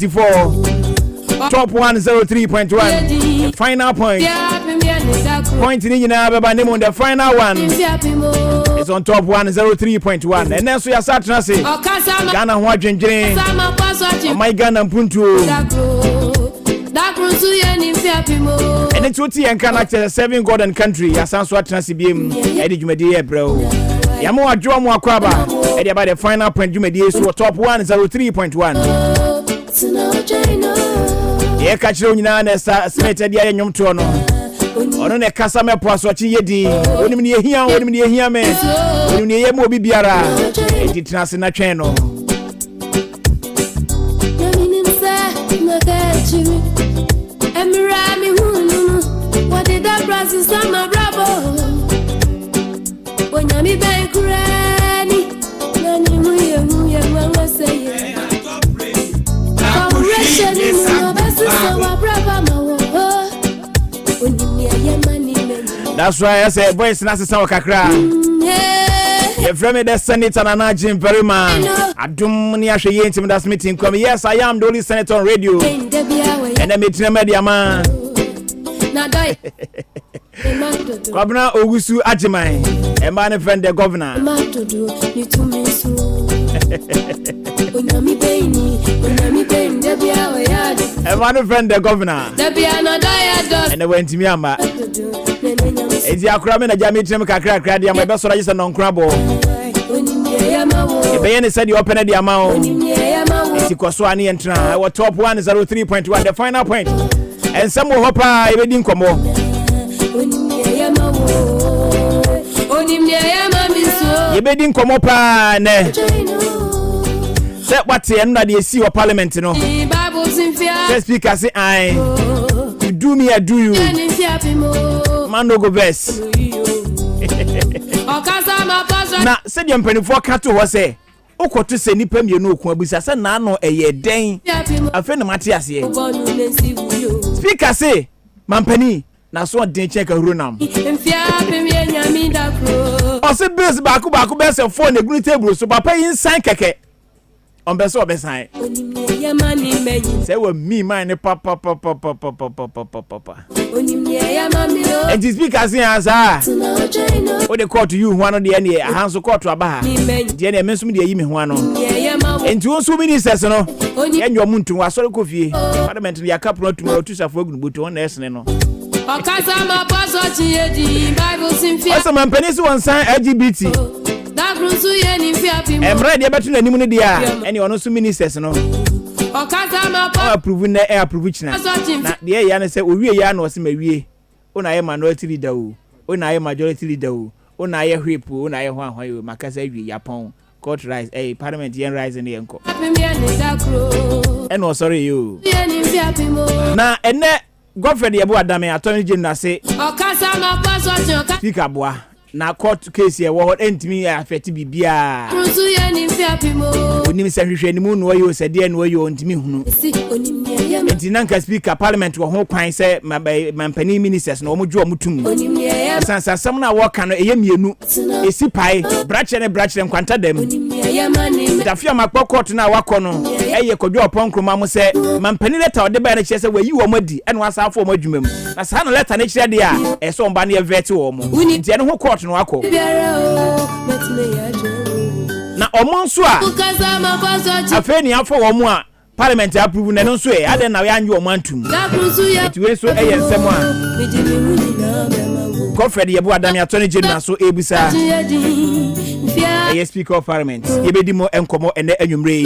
Top 103.1. Final point. Point in the final one. It's on top 103.1. And then so you start to say Ghana watching my Ghana Puntu. And it's what you can 7 golden country. As sounds what Transibim, Eddie Jumedia, bro. Yamoa Jomo Akwaba, Eddie by the final point Jumedia, so top 103.1. Yeah, catch you now, Smeted Yam Tono. On a Casame Poss watching Yedi, when you hear me, when you hear Moby Biara, Eddie Transina channel. What did that process? Summer bravo. When I'm in bed, granny, Nanny, we say, that's why I say, boys, Nasa Kakra. Your friend, the Senator Nana Jim Perryman. I don't need to hear that's meeting. Come, yes, I am the only senator on radio. And I meet the media man. Governor Ogusu Ajimai, a man friend the governor. A man friend the governor. And I went to Myanmar. It's your cramming a jammy Jim Kakra, my best register non crabble. If any said you open the amount, it's Koswani and Tran. Our top 103.1, the final point. And some will hop I didn't come on. You didn't come up. Set what the end of the see of parliament, you know. Let's speak as I do me, I do you. Man, no go best. Now, said your penny for cat was say. Oko to say nipem you know Kwabusa say na no eye den afeni Matthias here. Speaker say mampani na so den check ahurunam. O say bills baku be say phone e gunu table so papa yin sign keke. On be so be sign. Say we me man papa. And the speaker say answer. What they call to you one of the any hands so call to aba. The any men so me dey yi me ho ano. And you so ministers no. And your muntu wa so ko fie. Parliament ya kapro tomorrow to safo gunu buto on esne no. Okasa ma paso chi edi Bible simfia. Asa man penisi won sign LGBT. I'm ready about to name the any one of ministers no. Approve na approve na. Na the yan say we yan was me wie. Una ye minority leader o. Una ye majority leader o. Una ye whip o. Una ye hwan you makasa wie yapon. Court rise parliament yen rise in the enko. And no sorry you. Na ene Godfrey Yebo Adame attorney general say speaker boa. Na court case here what entimi affect bibia onim se hwehwe ni mu no yo se de no yo ntimi hunu enti nanka speaker parliament wo ho kwan se mampani ministers no omodwo omutum sansa sam na wo kan no eye mienu esi pai brache nkwanta dem dafia makpo court na wakọ no eye kodwo oponkroma mo se mampani letter ode ba na kire se wayi wo madi ene wasafo mo adwuma mu na sa no letter na kire de a eso omba na evete wo mo enti ene ho court no akọ na omonso a afeni afọ wo mo a parliament approve na no so e ade na ya nje wo mantum enti we so ensem a Godfrey Yebo Adame attorney general so ebisa speaker of parliament yebedi mo enkomo ene anwumre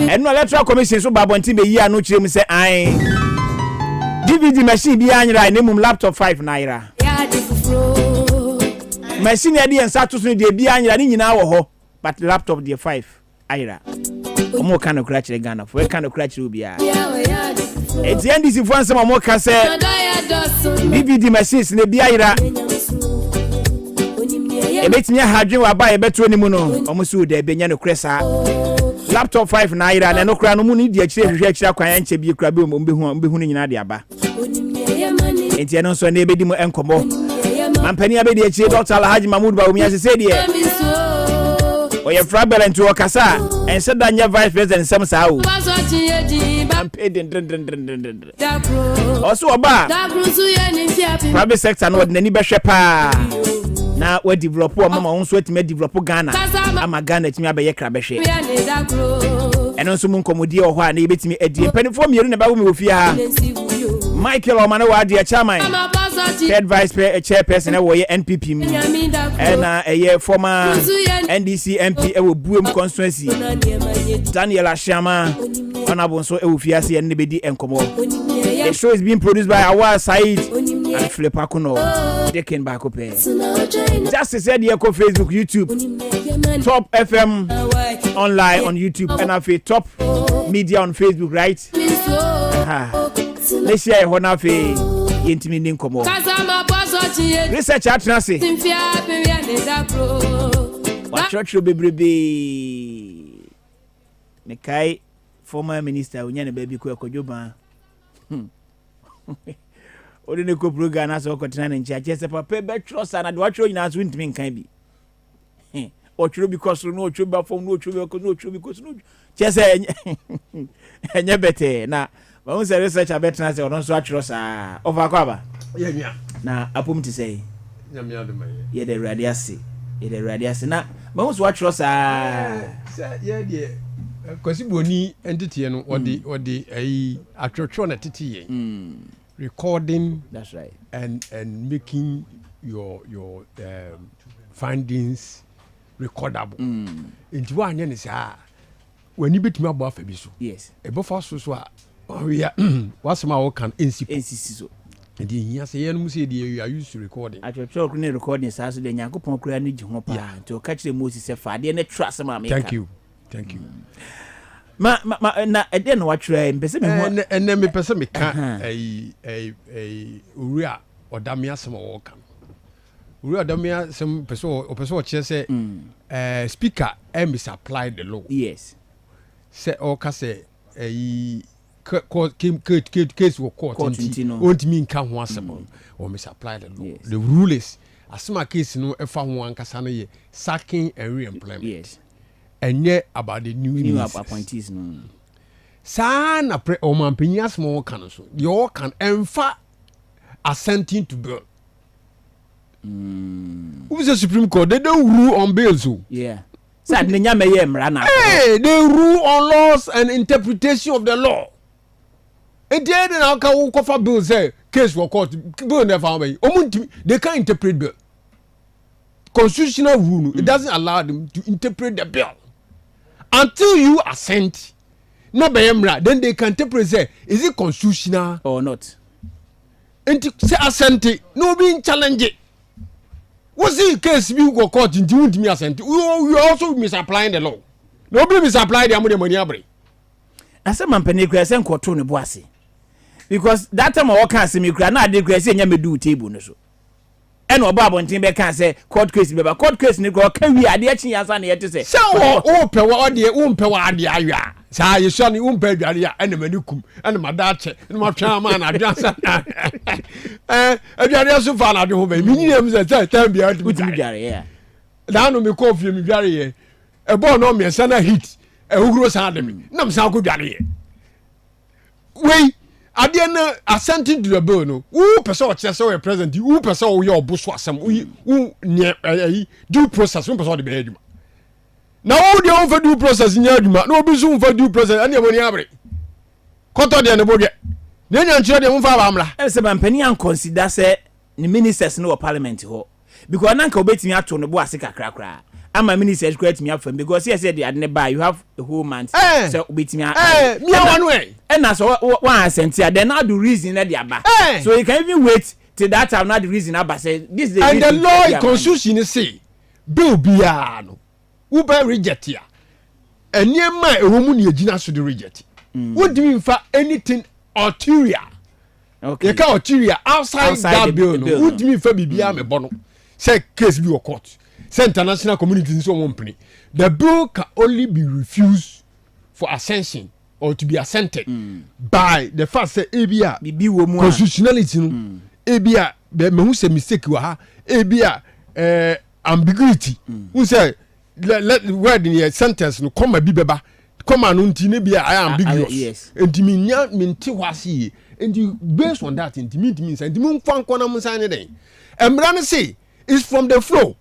eno electoral commission so babontin be yi anu kire mu se ai DVD machine bi anyira ne mum laptop 5 naira machine ya di ensa to so de bi anyira ni nyina wo ho but laptop de 5 ayira omo kan no kra kire Ghana for kan no kra kire obi a eti ndc fo ansem omo ka se DVD machines ne bi ayira ebetinya hadwen wa ba ebeto ni mu no omo si oda ebenya no kresa laptop 5 naira na no kra no mu ni di akire hwehwe akire akwan anche bi kra bi ombehu ni nyina de aba enti eno so na ebedi mu enkomo mampani abedi akire Dr. Alhaji Mahmoud Bawumia se de or your frabel and to a casa and said that your vice president some sao. Also about private sector no any beshepa. Now we develop mama on sweat me develop Ghana. I'm a Ghana to me abe krabeshe. And also mun komodi o ho na ebetimi edi penifo miru na ba wo me ofia. Michael Omane wa dia chairman. Third vice chairperson e wo ye NPP mu. And a former NDC MP e wo buem constituency. Daniel Ashama honorable so e wo fiase en bedi enkomo. The show is being produced by Awar Said and Philip Akuno. Dekin Bakope. Just said here ko Facebook, YouTube, Top FM online on YouTube and afi Top Media on Facebook, right? Let's share ho na afi yentimi nin komo. Research atnase. Wa church bebrebe. Mekai former minister Onyane Baby ko Kojoba. Odi ne ko program na so ko tena nchi ache se papa be trust na de watcho nyina so ntimi nkan bi. O churo because no churo ba form no churo because no chese enye bete na ba un research abetna se ono so atro sa over kwaba ye nya na apom ti say nya me adoma ye de radiase na ba un so atro sa ye de kwasi boni entity no odi ai atwotwo na titiye recording, that's right, and making your findings recordable. Into one yen is when you beat me about Fabiso. Yes, a buffer so we are what's my work can NCC. And he say you are used to recording. At your children recording as the Yankopon Crani Hopa to catch the Moses Fadi and trust my Thank you. Na eden wa try mpese me ho enne me pese me ka uria odamia sem wo kan uria odamia sem pese o che se speaker misapply the law. Yes, se o ka se case wo court won't mean kan ho asem o misapply the law. The rule is asema case no e fa ho ankasa no ye sacking and re-employment. Yes, and yet about the new appointees no sana pre o mampanya small can so you can enfa assenting to bill. Who's the Supreme Court? They don't rule on bills. Yeah, said nyame ye mra na hey, they rule on laws and interpretation of the law. And then now can go for bill say case for court bill never way they can't interpret bill. Constitutional rule it doesn't allow them to interpret the bill until you assent. No bayemra, then they can interpret say is it constitutional or not. And say assent, no being challenge it. What's the case you go court into you me assent? You also misapplying the law. Nobody misapply the money abre. I said man penny kura sen koto ne boase. Because that time I can see me kura na de kura say nya me do table no so. And oba bontin be kan say court case be court case ni go ka wi ade achi yansa na yete say o pe wa ode o pe wa ade awa sa ye so ni o pe adware ya ene manikum ene madache ene ma twa ma na adwansa adware so fa na de ho be mi nyinem say time bia ade adware ya da no me ko fie mi dware ye e bo no me sana hit e huguro sa ade mi na me sa ko dware ye we ade na assenting to the bill no who person o chese o president who person o ye oboso asem who due process who person o de be aduma na who dey on for due process nya aduma na obi so for due process ane eboni abre koto de ne bodwe na nya nchire de mfa ba amla e se ban pani an consider say ni ministers no parliament ho because nanka obetimi ato no bo ase kakra ama ministers create me up from because he said they had never you have a whole month so obetimi me one way and na so one sentia then now the reason that they aba so you can even wait till that time not the reason aba say this is the and the law constitution say bill bia no who be reject ya eniema ewomu ne agina so the reject what do you mean for anything ulterior okay you can ulterior outside that bill no what do you mean for bibia me bono say case be court say international community in so company the bill can only be refused for ascension or to be assented by the fact say ebia constitutionality no ebia me hu say mistake wa ha ebia ambiguity who say let word in your sentence no come bi beba come anu nti ne bi I am ambiguous enti me nya me nti hwase enti based on that enti me means enti me mfa nkona mo san ne den emra no say is from the flow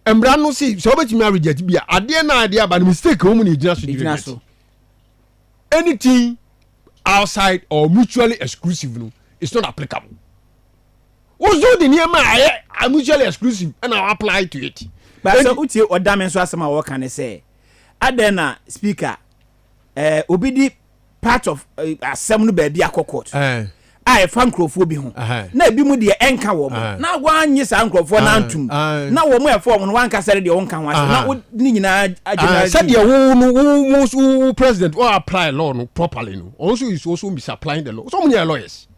emra no say so obetimi a reject bia ade na ade aba mistake wo mu ne gina so anything outside or mutually exclusive no it's not applicable. Also the near my mutually exclusive and I apply to it. But so uti odame so asema wo kan say adena speaker obidi part of asem no ba bia court I fan crofo bi ho na bi mu de enka wo na wanye sa nkrofo na antum na wo mu e form no wan kasere de won kan wa na ni nyina agina said the wo president or apply law no properly no also is also be applying the law. Some lawyers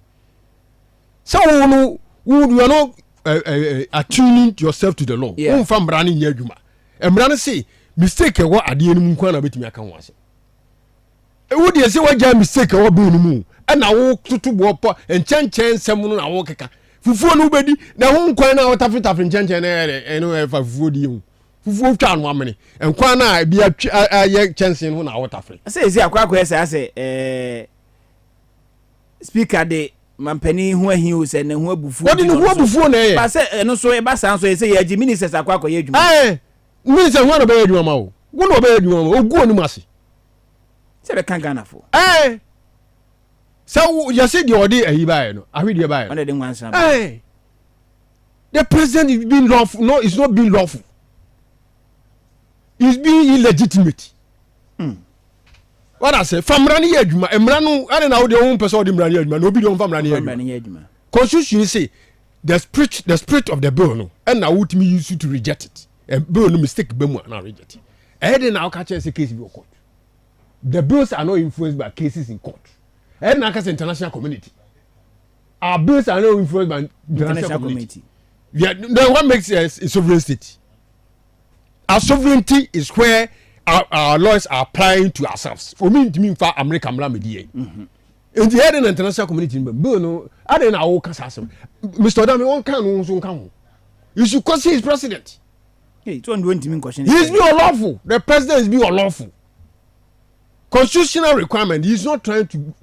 so no you are not attuning yourself to the law. Won fam brani nya adwuma emra say mistake e wo ade enu nkwa na betimi aka ho ase e wo de say waja mistake e wo be enu mu na wo tutu bo po enchenchen nsem no na wo keka fufuo no bedi na ho nkwan na wo tafetafre enchenchen na eno e fa fufuo di hu fufuo twa no amene nkwan na bi aye chensen ho na wo tafre say akwa say speaker de mampani ho ahi o se ne ho abufuo what no ho abufuo na ye ba say eno so e ba san so say ya ji ministers akwa ye adwuma minister ho na ba ye adwuma ma wo wo na ba ye adwuma ma ogu onu mase se be kan Ghana fo so you said the order ahi ba no ahwe de ba on de nwansa the president is being lawful. No, it's not being lawful. It's being illegitimate. What I say, famrani adwuma, emranu, I don't know the own person the mrani adwuma, no be don famrani adwuma. Constitution say the spirit of the bill no, and now what me use to reject it. And bill no mistake bemu na reject it. And then now catch say case be court. The bills are not influenced by cases in court. And now catch international community. Our bills are not influenced by international community. Yeah, then what makes a sovereign state? Our sovereignty is where our laws are applying to ourselves. For me, to mean for America, Mlamedi. In the head of the international community, no, I don't know. Mr. Odame, one can come. You should question his president. Hey, to mean question. He is being unlawful. The president is being unlawful. Constitutional requirement. He is not trying to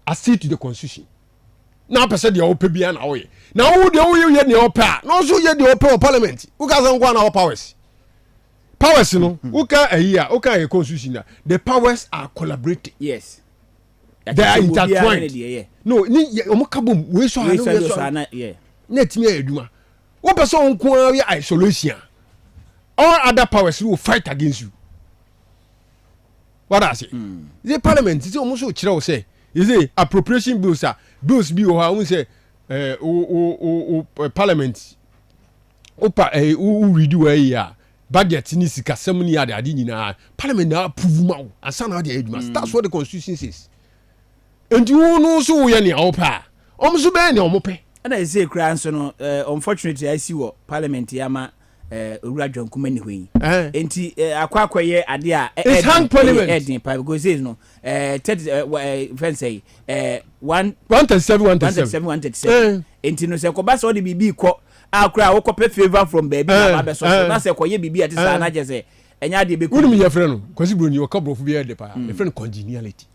accede to the constitution. Now, person the open be an away. Now, who the only yet the opera? No, so yet the opera parliament. Who can go on our powers? Powers, you know, who can a year, who can a constitution? The powers are collaborating. Yes. They are intertwined. No, ni omukabum we so yeah. Net me aduma. One person ko ya isolation. All other powers will fight against you. What I say? The parliament is almost so chira say. Is it appropriation bills are bills be or how say parliament opa who redo a year budget ni sika semni ya ade nyina parliament na approve ma and san na dey aduma. That's what the constitution says. And you know so we any opa so be any omope and I say kra so no unfortunately I see what parliament yama owura John Kumani hwe enti akwakoye ade a it's hang parliament because says no 30 friends say 137 enti no say ko ba so de bibi ko akra wo ko pe favor from baby na ba so na say ko ye bibi ati sa na je say enya de be ko wonu me friend no kwasi bro ni wo ka bro fu bi e de pa the friend congeniality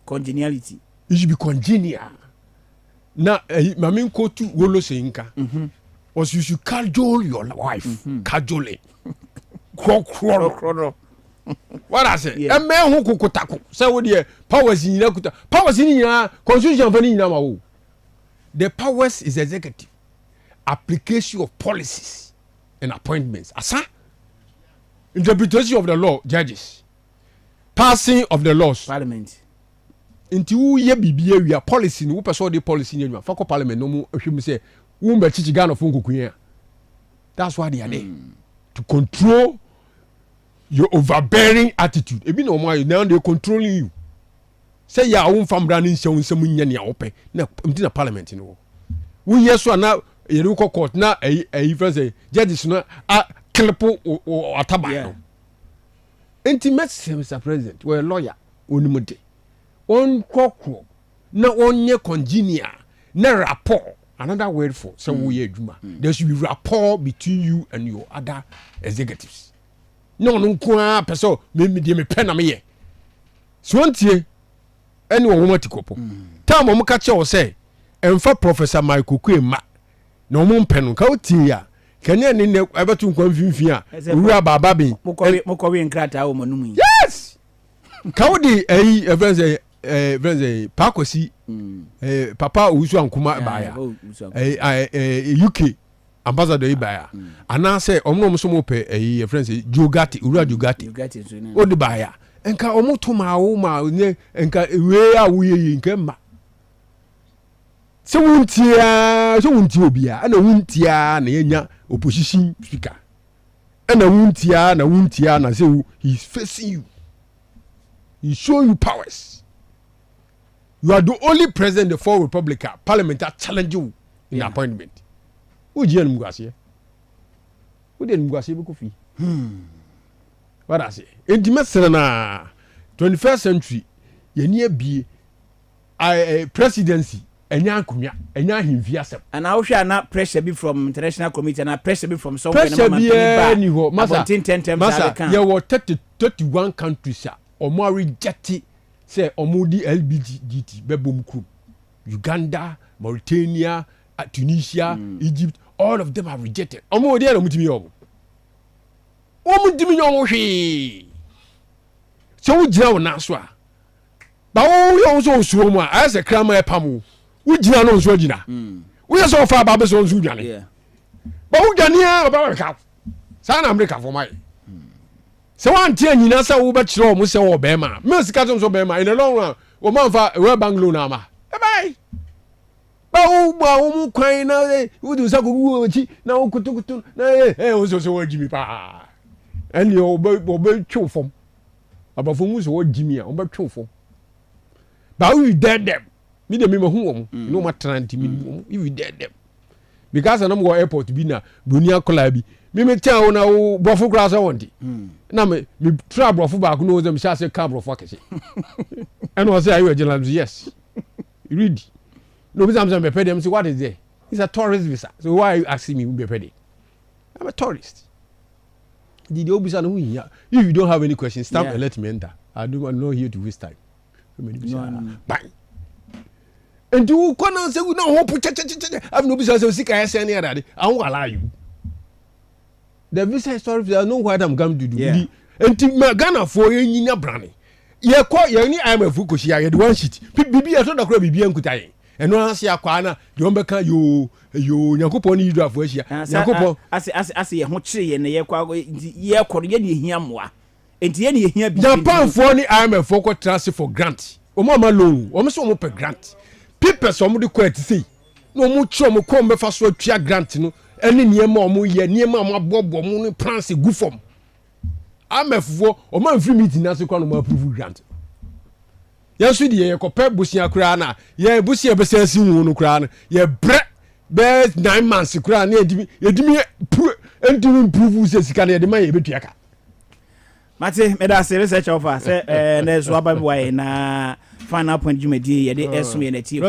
you should be congenial. Now, Mamin Kotu Wolo Senka was you should cajole your wife. Cajoling. Crow. What I say? A man who could tackle. So, what the powers in Yakuta? Powers in your constitution for Ninamu. The powers is executive. Application of policies and appointments. Asa? Interpretation of the law, judges. Passing of the laws. Parliament. Inti wo ye bibia wi policy no wo person de policy nyadwa fa ko parliament no mu ahwem say wo mba chichi Ghana fo nkokun. That's why they are there to control your overbearing attitude. Ebi no mo ayi now they controlling you. Say ya wo mfa mbra ne nhyɛ nsɛm nya ne awopɛ na mti na parliament no wo ye so na ye ru ko court na ayi friend say judges no a klipo ataba no. Intimate Mr. President we lawyer onimude on kokro na onye congenial na rapport, another word for so we adwuma. There should be rapport between you and your other executives. no no kwa peso me me pen na me ye so ntie ene wo mati kopo time mo ka che wo say emfa professor Michael Kwema na mo pen no ka otie ya kanya ni ne abetu nkwa mfimfin a wura baba bi mo ko we nkrata wo manum yi yes ka wo di friends pakosi papa Owusu Ankuma baya UK ambassador ibaya ana say omno so mo pe friends Jogati ura Jogati o di baya enka omo to ma wo ma ne enka we a wo ye nka ma se wunti obia ana wuntia na yenya opposition speaker ana wuntia na say he's facing you, he show you powers. You are the only president of the four Republican parliament that challenge you in appointment. Who je mugase? Who dey mugase be kofi? What I say? Intimate na 21st century ye ni abie presidency enya akumya enya himfi asem. And how shall na pressure be from international committee and pressure be from somewhere na man ni ho masa 10 ye were 31 countries omo reject say omudi LGBT bebom krum. Uganda, Mauritania, Tunisia, Egypt, all of them have rejected. Omo dey na mutimi yo. Omutimi yo hwe. So we jira na so a. Ba wo yo so osuo mu a ase krama epamu. We jira no so jina. We so fa ba be so nsu dwane. Yeah. Ba wo dwane a ba ka. Sa na America for my. So one tie nyina sa wo be kire o mu se wo be ma. Me sika so be ma in the long run. Wo man fa we banglo na ma. Bye. Ba wo mu kwan na wo du sa ko wo chi na wo kutukutu na wo so wo jimi pa. Eni o be twu fom. Abafo mu so wo jimi a wo be twu fom. Ba we dead them. Me de me hu wom. No matter anti me if we dead them. Because anam go airport bi na Bunia kola bi. Me tell na wo brofo kra so wonti. Na me tra brofo ba ko no dem sha se ka brofo akese. And was say are you a journalist? Yes. Read. No be am be dem say what is there? It's a tourist visa. So why are you asking me be pay? I'm a tourist. Did you obisa no here? If you don't have any questions, stop and let me enter. I'm not here to waste time. Bang. And you can say we no hope. I've no business to seek I say any other. I won't allow you. The visa story I know what I'm going to do. Yeah. And to Ghana for you in brand. Ye kwa ye ni I'm a fukushi ya the one sheet. Bibi aso da kro bibi enkutai. Eno anse akwa na de ombeka yo Yakopon ni do afuasia. Yakopon ase ye ho kire ye ne ye kwa ye koro ye ne hia moa. Enti ye ne hia bi. Japan for ni I'm a foko transfer for grant. Omo ma loan. Omo so omo pe grant. People so omo de kwa ti sei. No omo chi omo ko mbefa so atwa grant no. Eni niema omo ye niema omo abobo omo no pranse gu form. Amefo o man free meeting na so kwa no ma approve grant. Yesu di ye kopɛ busia kura na ye busia besa si wu no kura na ye bre be 9 months kura na edimi improve se sika na ye de ma ye betua ka. Mate me da se research offer say na so aba boy na final point jumedi ye de esum ye na tie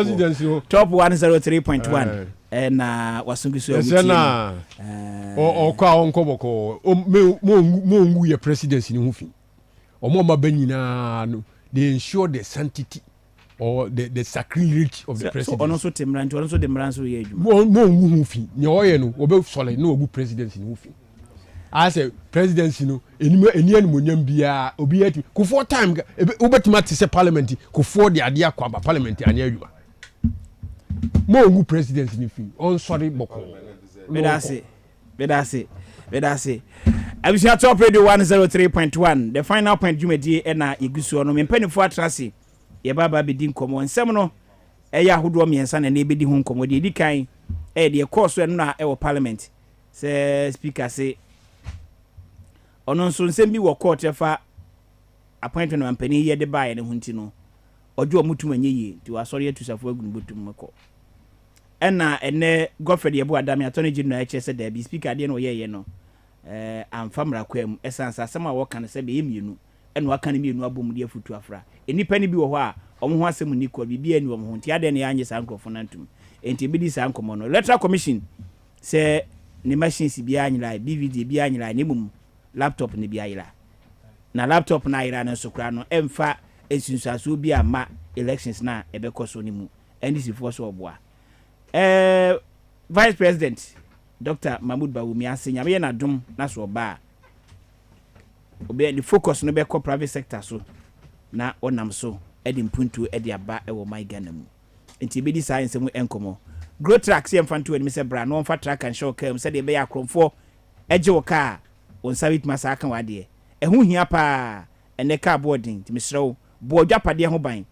top 103.1 na wasungu so wuti na o kwa onkoboko mo ngu ye presidency ni hufi o mo ma banyina no they ensure the sanctity or the sacrilege of the president. So also temranto also demranso ye adwuma mo ngu hufi ni o ye no obe sole no ogu presidency ni hufi as a presidency no eni animonyam bia obi ati ko for time obetima te se parliament ko for the ade akwa ba parliament anya adwuma mo ngu presidency ni fi on sorry boko bedase Abusia Top Radio 103.1 the final point jumedi na igusu no mempanifo atrase ye baba bedi nkomo nsem no eya hodo miensa na ebedi hu nkomo de edikan de course no na e wo parliament se speaker se ono nso nsem bi wo court fa appointment na mpani ye de bae ne hunti no ojo mutum anyeye ti wasori atusafo agunu botum mako ena ene Godfrey Yebu Adame attorney general HSS da bi speaker de no ye no amfamra kwam essence asema wo kan se be yemienu ena waka ne mienu abom de afutu afra enipa ni bi wo ho a omo ho asem ni ko bibia ni omo ho ntia de ne anye sankrofo nantum enti bi di sankomo no electoral commission se ne machines bia anyira BVD bia anyira ne mum laptop ni bi ayira na laptop na ayira no so kra no emfa esunsuaso bi ama elections na ebekoso ni mu NDC for so oboa Vice President Dr. Mahmoud Bawumia asenya me na dom na so ba obe the focus no be ko private sector so na onam so edi mpuntu edi aba e wo my Ghana mu enti be di science mu enkomo growth track se mfantu eni se bra no mfa track and show kam se de be yakromfo eje wo ka on savit masaka wade ehu hia pa ene ka boarding ti misrew bo dwapade ho ban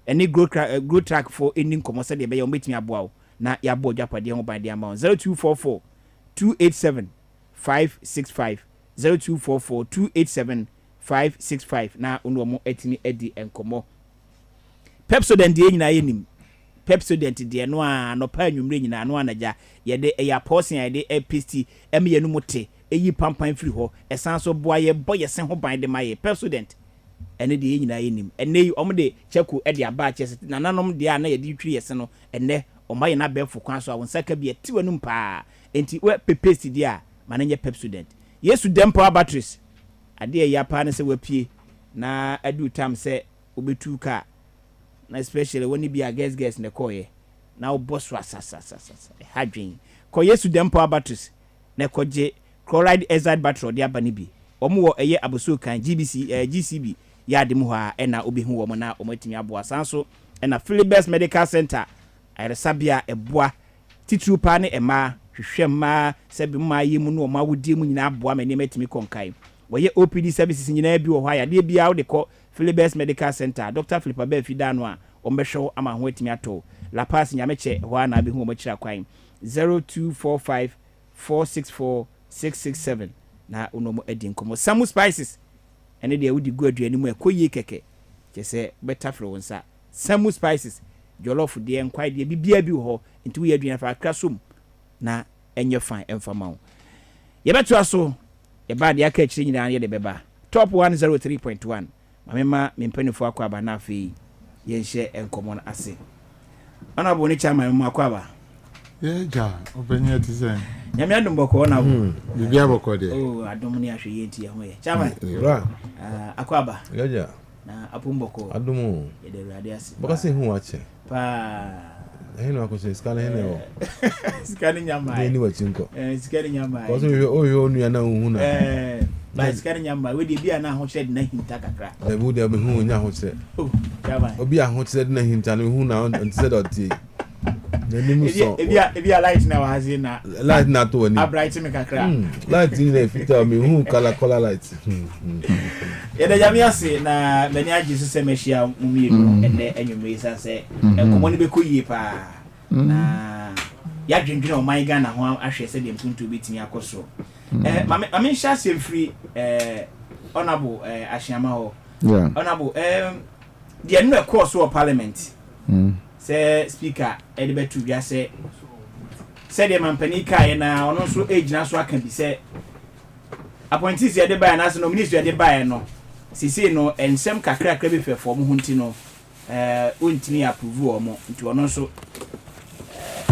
ene growth track for eni nkomo se de be ya metimi aboa na ya bo dwapade ho ban de ama 0244 287 565 0244 287 565 na ono mo etimi edi enkomo Pepsodent de nyina yenim Pepsodent de no a no pa anwumre nyina no anaja ye de ya portion ye de APC em ye no mote eyi pampan firi ho esan so boa ye boye sen ho ban de maye Pepsodent ene de nyina yenim ene omo de cheku e de aba chese na nanom de a na ye de twiri yese no ene omaye na befo kwan so awon saka bi etiwa num pa enti we pepesi de a mananye Pepsodent Yesu dempo batteries ade ya pa na se wapie na adu tam se obetu ka na especially when you be a guest na koye na oboss asasa hadwin ko Yesu dempo batteries na koje chloride azide battery de abani bi omo wo eye aboso kan GCB ya de mu ha e na obehu wo mo na omatimi abo asanso e na Philibert Medical Center ayresabia eboa titru pa ne ema hwehwemma sebi ma yimu no ma wodi mu nyina aboa me ne matimi konkai woye OPD services nyina bi wo ha ya de bia wo de ko Philibert Medical Center Dr. Philip Abefidano a ombehwe ama ho etimi ato La Paz nyameche ho na bi hu mo kira kwan 0245 464 667 na unomo edi nkomo Samu Spices ene de wudi go aduani mu ekoyi keke kese better fro wonsa Samu Spices jollof de enkwai de bibia bi ho nti wo aduani fa krasom na enye fine emfama wo ye beto aso ye ba de aka kire nyina ye de beba top 103.1 mamema mimpanifo akwa ba na afi ye hye enkomo na ase ana bo ni chama mu akwa ba ye ja obenye ti sen nyame adum boko na bo bibia boko de adum ni ahwe ye nti ho ye chama akwa ba ya na apumboko adum ye de rade ase baka se hu ache pa heno akose skana heno skani nyama ni wachinko skani nyama ko so yo nu ya na hu na ba skani nyama we de bia na ho shed na hinta kakra e bu de hu nya ho se chama obi a ho shed na hinta no hu na until dot ni mu so e bia light na wa hazi na light na to ni a bright me kakra light ni na fita me hu color light ye de jamia se na bani agi so se mehia mumienu ene enwumre sa se enkomo ni be koyie pa na ya dwendwena o man Ghana ho ahwe se de mpuntu bitimi akoso mame sha se free honorable Ashiama ho honorable the new course of parliament say speaker Edibetu bia say de mampani kai na ono so age na so aka bi say appointees ye de buy na so nominees ye de buy no sisi no ensem kakra kakra bi fe form ho nti no ontimi approve o mo nti ono so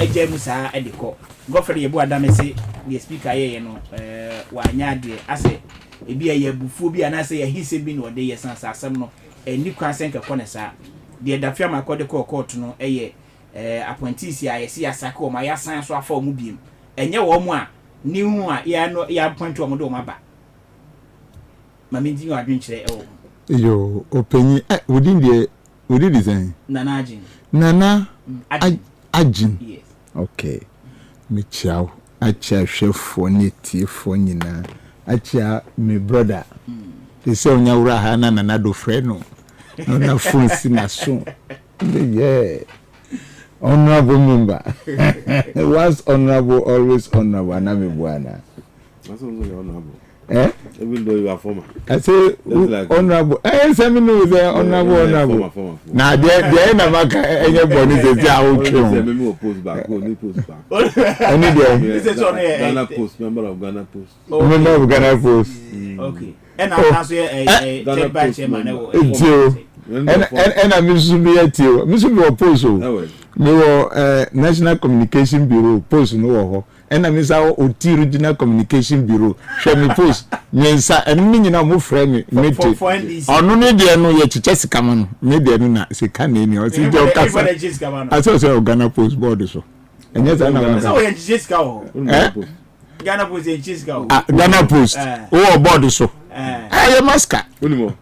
eje musa ediko gofere ye bu adamese the speaker ye no wa nya de ase ebi ye bufu bi ana se ye hise bi no de ye sansa asem no eni kwa senke konesa de dafia makode ko court no eye appointees ya yesi asaka o ma ya san so afa o mu biem enye wo mu a ni hu a ya no ya appoint o mo do ma ba mami ndi yo adwen kire yo openyi wodi design nana ajin yes okay me chiao acha hwefo ne tiefo nyina acha me brother they say onya wura ha na nana do frɛ no na funsi na so yeah honorable member was honorable always honorable na me buana that's also honorable even though you are former I say like honorable say me no say honorable former. Na there na maka enye boni say a o twe say me oppose back only post back any there this is on Ghana Post member of Ghana Post okay and now say Ghana Post chairman and I miss me oppose me National Communication Bureau post no ho and I'm Oti Regional Communication Bureau. Show me post. Yensa and me na mo frame me. Ono ne de no ye chichesi kama no. Me de no na se kan ni o si je kasa. Aso se Ghana Post board so. Enye sa na. So ye chichesi ka o. Ghana Post ye chichesi ka o. Ghana Post. O board so. Ye maska. Unimo.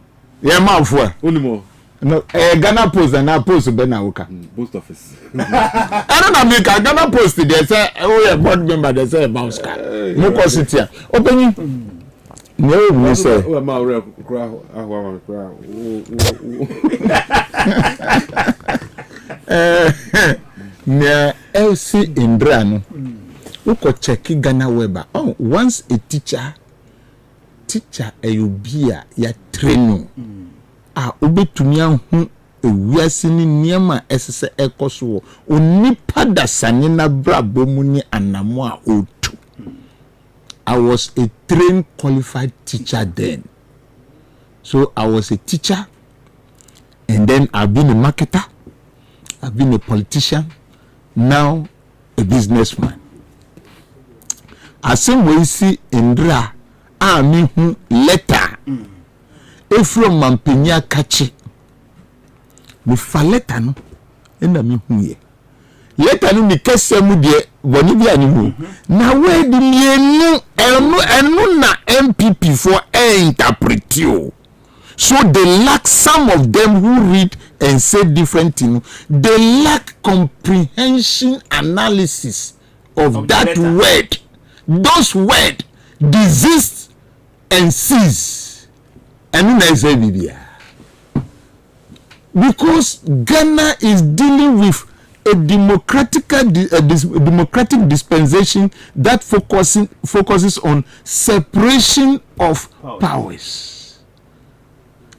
Ye mafo. Unimo. No, Ghana Post and our post be na woka. Post office. I don't know make Ghana Post they say oh board member they say bounce car. No city. Open no we say. Oh ma ore kura ahwa kura. Na LC Indra no. Who could check Ghana Weber. Oh, once a teacher ayubia ya training. Obetumi ahu ewiase ni niema esese ekoso onipa dasane na brabo mu ni anamo a otu. I was a trained qualified teacher then. So I was a teacher and then I've been a marketer, I've been a politician, now a businessman. Asem we see Indra me hu letter Efrom Mampenya kachi. Me fa letter no ena me hu ye. Letter no me kese mu de boni bia ni mu. Na we di mienu enu na MPP for interpretio. So they lack some of them who read and say different things. They lack comprehension analysis of that word. Those words desist and cease. And say because Ghana is dealing with a democratic dispensation that focuses on separation of powers.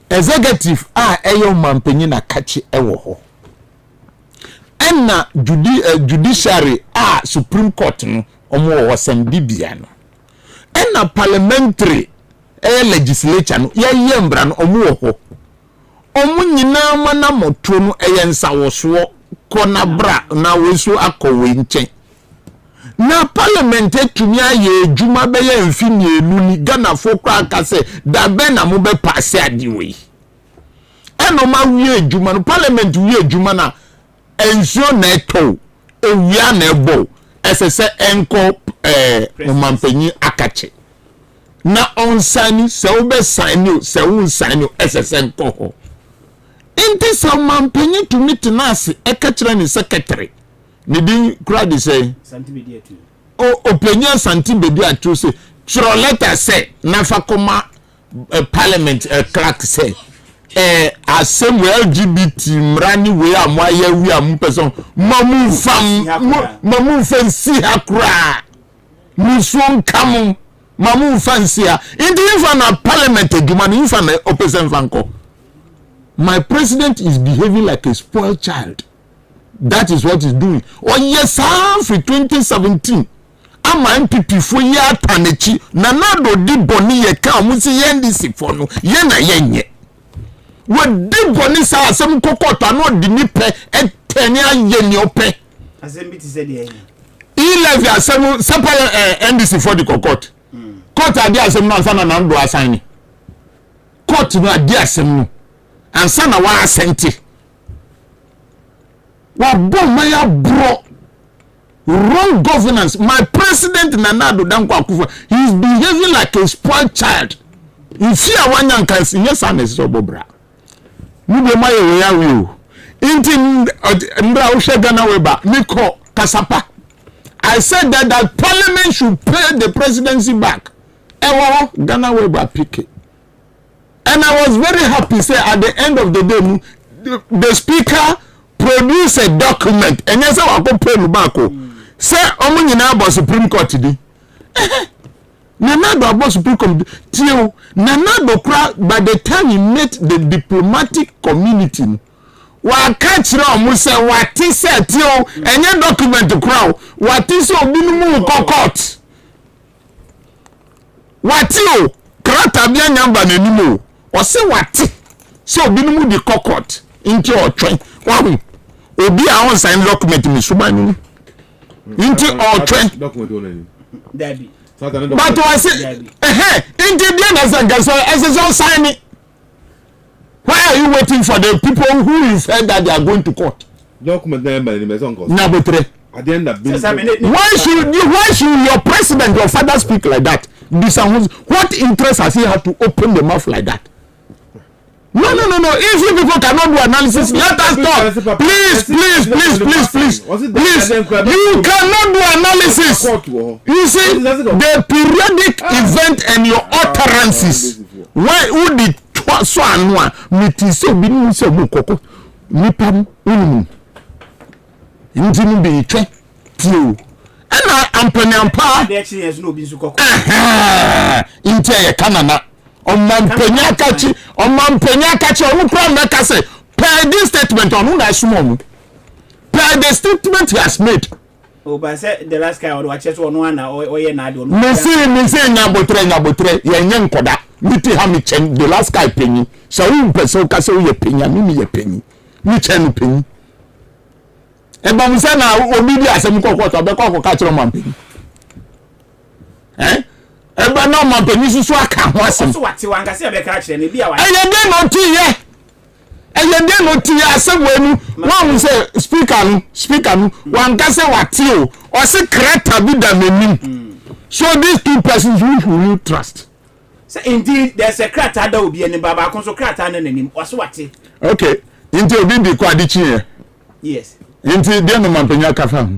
Executive eyo mampenyi na kachi ewo ho. Ena judiciary Supreme Court no omo wo sembibia no. Ena parliamentary legislature no ye mbra no omo ho omo nyina mana moto no nsawoso kona bra na weso akowe nchen na parliament etumi aye adwuma be ye mfini elu ni Ghana fokra aka se da be na mo be pass adiwe eno ma wie adwuma no parliament wie adwuma na ensio na eto ewia na ebo esese enko mampanyi akache na onsani se ube sani se unsani SSN koho inti sa mampenyi to meet nasi ekachira ni secretary ni din crowd say santibedia tu openya santibedia tu say chro letter say na fakoma parliament clerk say asem LGBT mrani we amwaye wi am person mamu fam si hakura muson kamu mamu fansia in the parliament edumani infana opposite fanko. My president is behaving like a spoiled child. That is what he's doing. Oh yes, for 2017 ama MPP for ya tanechi nanado di boni ye ka musi yendisi fono ye na yenye we di boni sa asem kokota no di nipe eteni ayeni ope asem biti se di yenye levy asem separe NDC for the court. Court adi asem no ansana na ndo assign. Court no adi asem no ansana wa asenti. Wa bomaya bro wrong governance. My president Nanado Danko Akufo, he is behaving like a spoiled child. If you are one young case, yes, I'm a sobobra. Mube maye we are you. Inti mbra ushe Ghana weba Miko Kasapa. I said that parliament should pay the presidency back. Ewo Ghana weba pick. And I was very happy say at the end of the day the speaker produced a document and yes I go pay Lubako. Say omo nyina about Supreme Court di. Nanado about Supreme Court till Nanado kra by the time he met the diplomatic community wa catch omo say what say till any document kra what is obinu court. What you krata bia nyamba nanimo o say what so obinu di court into otwen wa obi a on sign document mi subanu Into or trend. Daddy. But I say, into the as sign it. Why are you waiting for the people who you said that they are going to court? Document them by the maison. Nabotre. At the end of why should your president, your father speak like that? What interest has he had to open the mouth like that? No. If you people cannot do analysis, let us talk. Please. You cannot do analysis. You see, the periodic event and your utterances. Why would it so anwa? Mitise binu se mu koko. Nipam unu. Intinu be twe. Tio. Ena ampene ampa. The experience no bi su koko. Inte ye kanana. Omampenya kachi omu kura meka say per this statement on na sumo per the statement he has made. Oh, but say the last guy or watch one na oye na do. Me say nyabotre ye nye nkoda. Miti ha mi chen the last guy penny. So we person ka say ye penya mi ye penny. Mi chen penny. E ba mu say na obi di asem kokko be kokko ka kire man penny. Eba na man penny susu aka ho asem. So what wanga say be ka kire ne bia wa. Eye de no ti asem wenu. One say speaker no wanga say wati o. O say creator bi da menim. So these two persons who you trust. So indeed there's a creator that will be any baba konso creator na nanim. O so wati. Okay. Inti obi di kwa di chi. Yes. Inti de no man penny aka fa.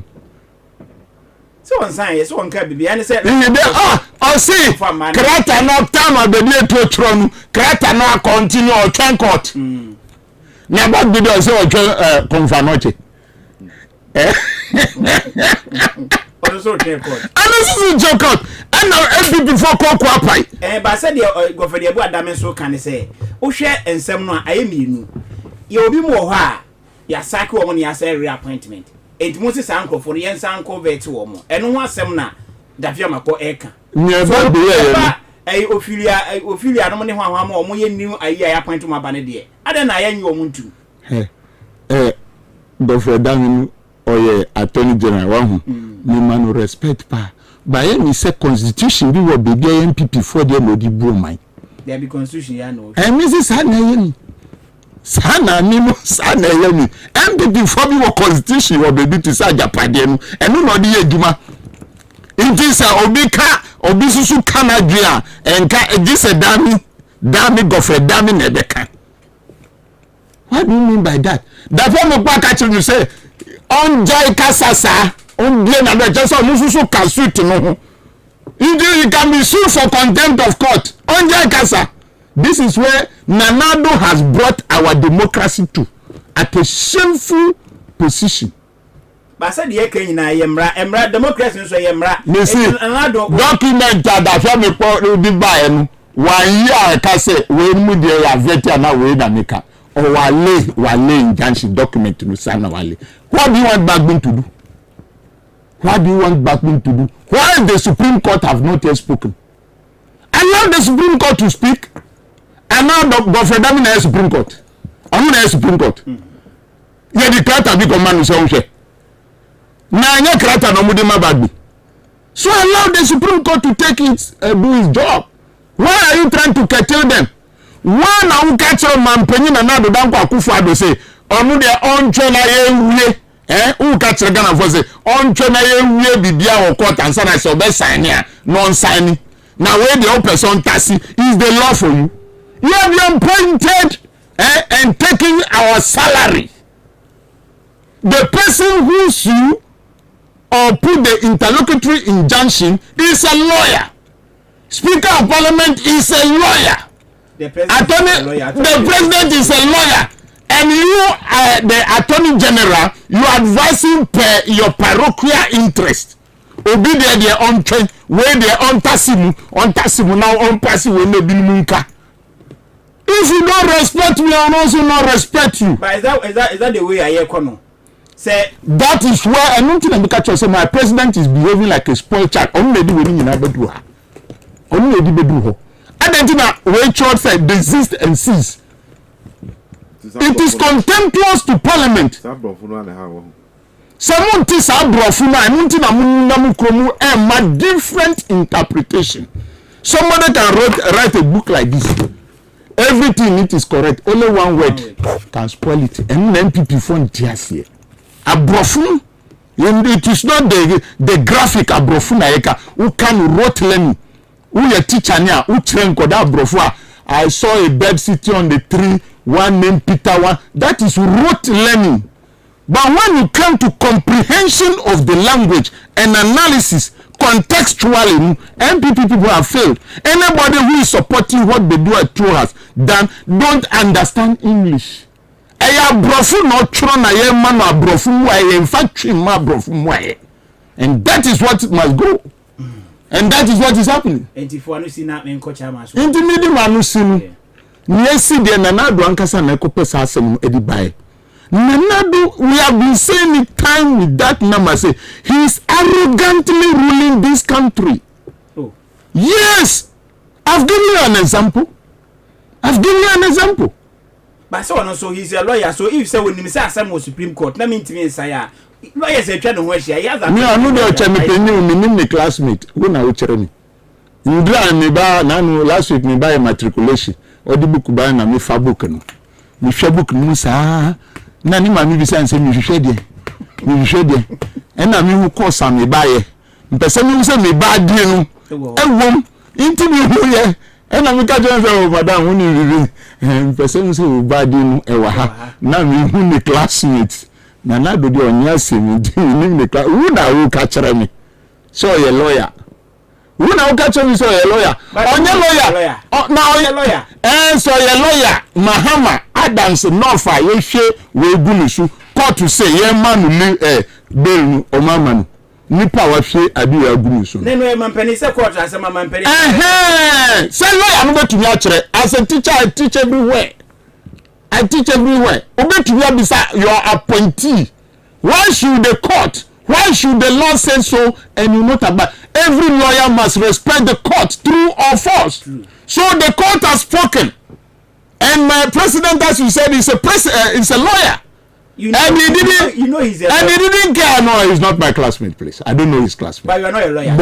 So one sign yes one ka bibi and say I see creator no time be dey to tron creator no continue or train court na about video say o confirmation also train court and this is joke and now FP before court kwapai but say the go for the abu adame so kan say wo hwe ensem no ayemienu ye obi mu ho a ya sake wo mo ya say reappointment enti mo se sankofo no yen sanko vet wo mo eno ho asem na dafia mako eka nyeba be ye ofilia no mo ne ho ahwa ma mo ye new ayi appoint mo aba ne de ada na ya nyi wo mo ntu Dr. Danginu oye attorney general wa hu ni man respect pa ba ye ni say constitution bi wo be bia MPP for the lodi bro man there be constitution ya no Mrs. Sana ye ni sana ni mo sana ye ni MPP for bi wo constitution wo be bi to say japade no eno no de ye djuma inti sa obi susu kanadua enka this dami gofre dami nebeka. What do you mean by that? That one mo catch you say on jai kasasa on blame na just on susu kasuit no. You can be sued for contempt of court. On jai kasa. This is where Nanado has brought our democracy to at a shameful position. But said the eke na emra democracy so emra document that from me be buy no 1 year ka say we mu dey ya vet na we na make or wale injunction document no sana wale. What do you want Bagbin to do? What do you want Bagbin to do? Why the Supreme Court have not yet spoken? Allow the Supreme Court to speak. And now Dr. Damina Supreme Court. I'm not Supreme Court. You declare to be command so na anya krata no mudi mabagbi. So allow the Supreme Court to take its do its job. Why are you trying to curtail them? Why na u catch man penyi na na do dan kwa Akufo-Addo say onu de ontwe na ye wie u catch Ghana for say ontwe na ye wie bibia wo court and say na so be sign ya non sign. Now where the person tasi is the law for you. You have been appointed and taking our salary. The person who sue or put the interlocutory injunction is a lawyer. Speaker of Parliament is a lawyer. The president is a lawyer. And you, the Attorney General, you are advising per your parochial interest. Obi de on train, where they on tasimu now on passive when they be munka. If you don't respect me, I will also not respect you. But is that the way I hear Kono? Say that is where I don't think because say my president is behaving like a spoiled child. Only do we need to do her. Only do we do her. I don't think when church said desist and cease. It is contemptuous to Parliament. Someone tis abrofuna munti na munam kromu and different interpretation. Somebody can write a book like this. Everything it is correct. Only one word can spoil it. And MPP phone here. Abrofun. It is not the graphic abrofuna eka who can rote learning. Who your teacher nia who train koda abrofua. I saw a bird sitting on the tree. One named Peter. One that is rote learning. But when you come to comprehension of the language and analysis contextually, MPP people have failed. Anybody who is supporting what they do at True has done don't understand English. Eya brofu no tro na ye man na brofu mwaye. In fact, ma brofu mwaye. And that is what must go. And that is what is happening. Enti fo anu sina me nkocha ma so. Enti midi manu sinu. Nyesi de na na do ankasa na ekopesa asem edi bae. Nanado, we have been saying it time with that number. Say he is arrogantly ruling this country. Oh. Yes, I've given you an example. But so he's a lawyer. So if say when him say asem Supreme Court, na mean to me say ya lawyer say try no ho hia. He has that. Me anu dey oche me penny me nim me classmate. Who na ochere me. Ndra me ba na no last week me buy matriculation. Odi book ba na me fa book no. Me hwe book no sa. Na ni mami bi say me hwehwe de na me hu course am me baye mpese me say me ba de no ewom inti me hu ye na me ka je say madam hu ni rivi mpese me say ba de no ewa ha na me hu ni classmates na do de onya se me ni me class hu na hu ka kire me so ye lawyer hu na hu ka kire me so ye lawyer onye lawyer na onye lawyer so ye lawyer Mahama Adams Norfa yehwe we gulusu court to say ye manu ni bail o mama nipa wa hwe adi ya gulusu nenu e mampani se court asema mampani say lawyer no betumi a kire as a teacher I teach everywhere obetumi abisa your appointee why should the law say so and you not about every lawyer must respect the court true or false. So the court has spoken. And my president, as you said, is a lawyer. He didn't care. No, he's not my classmate, please. I don't know his classmate. But you are not a lawyer.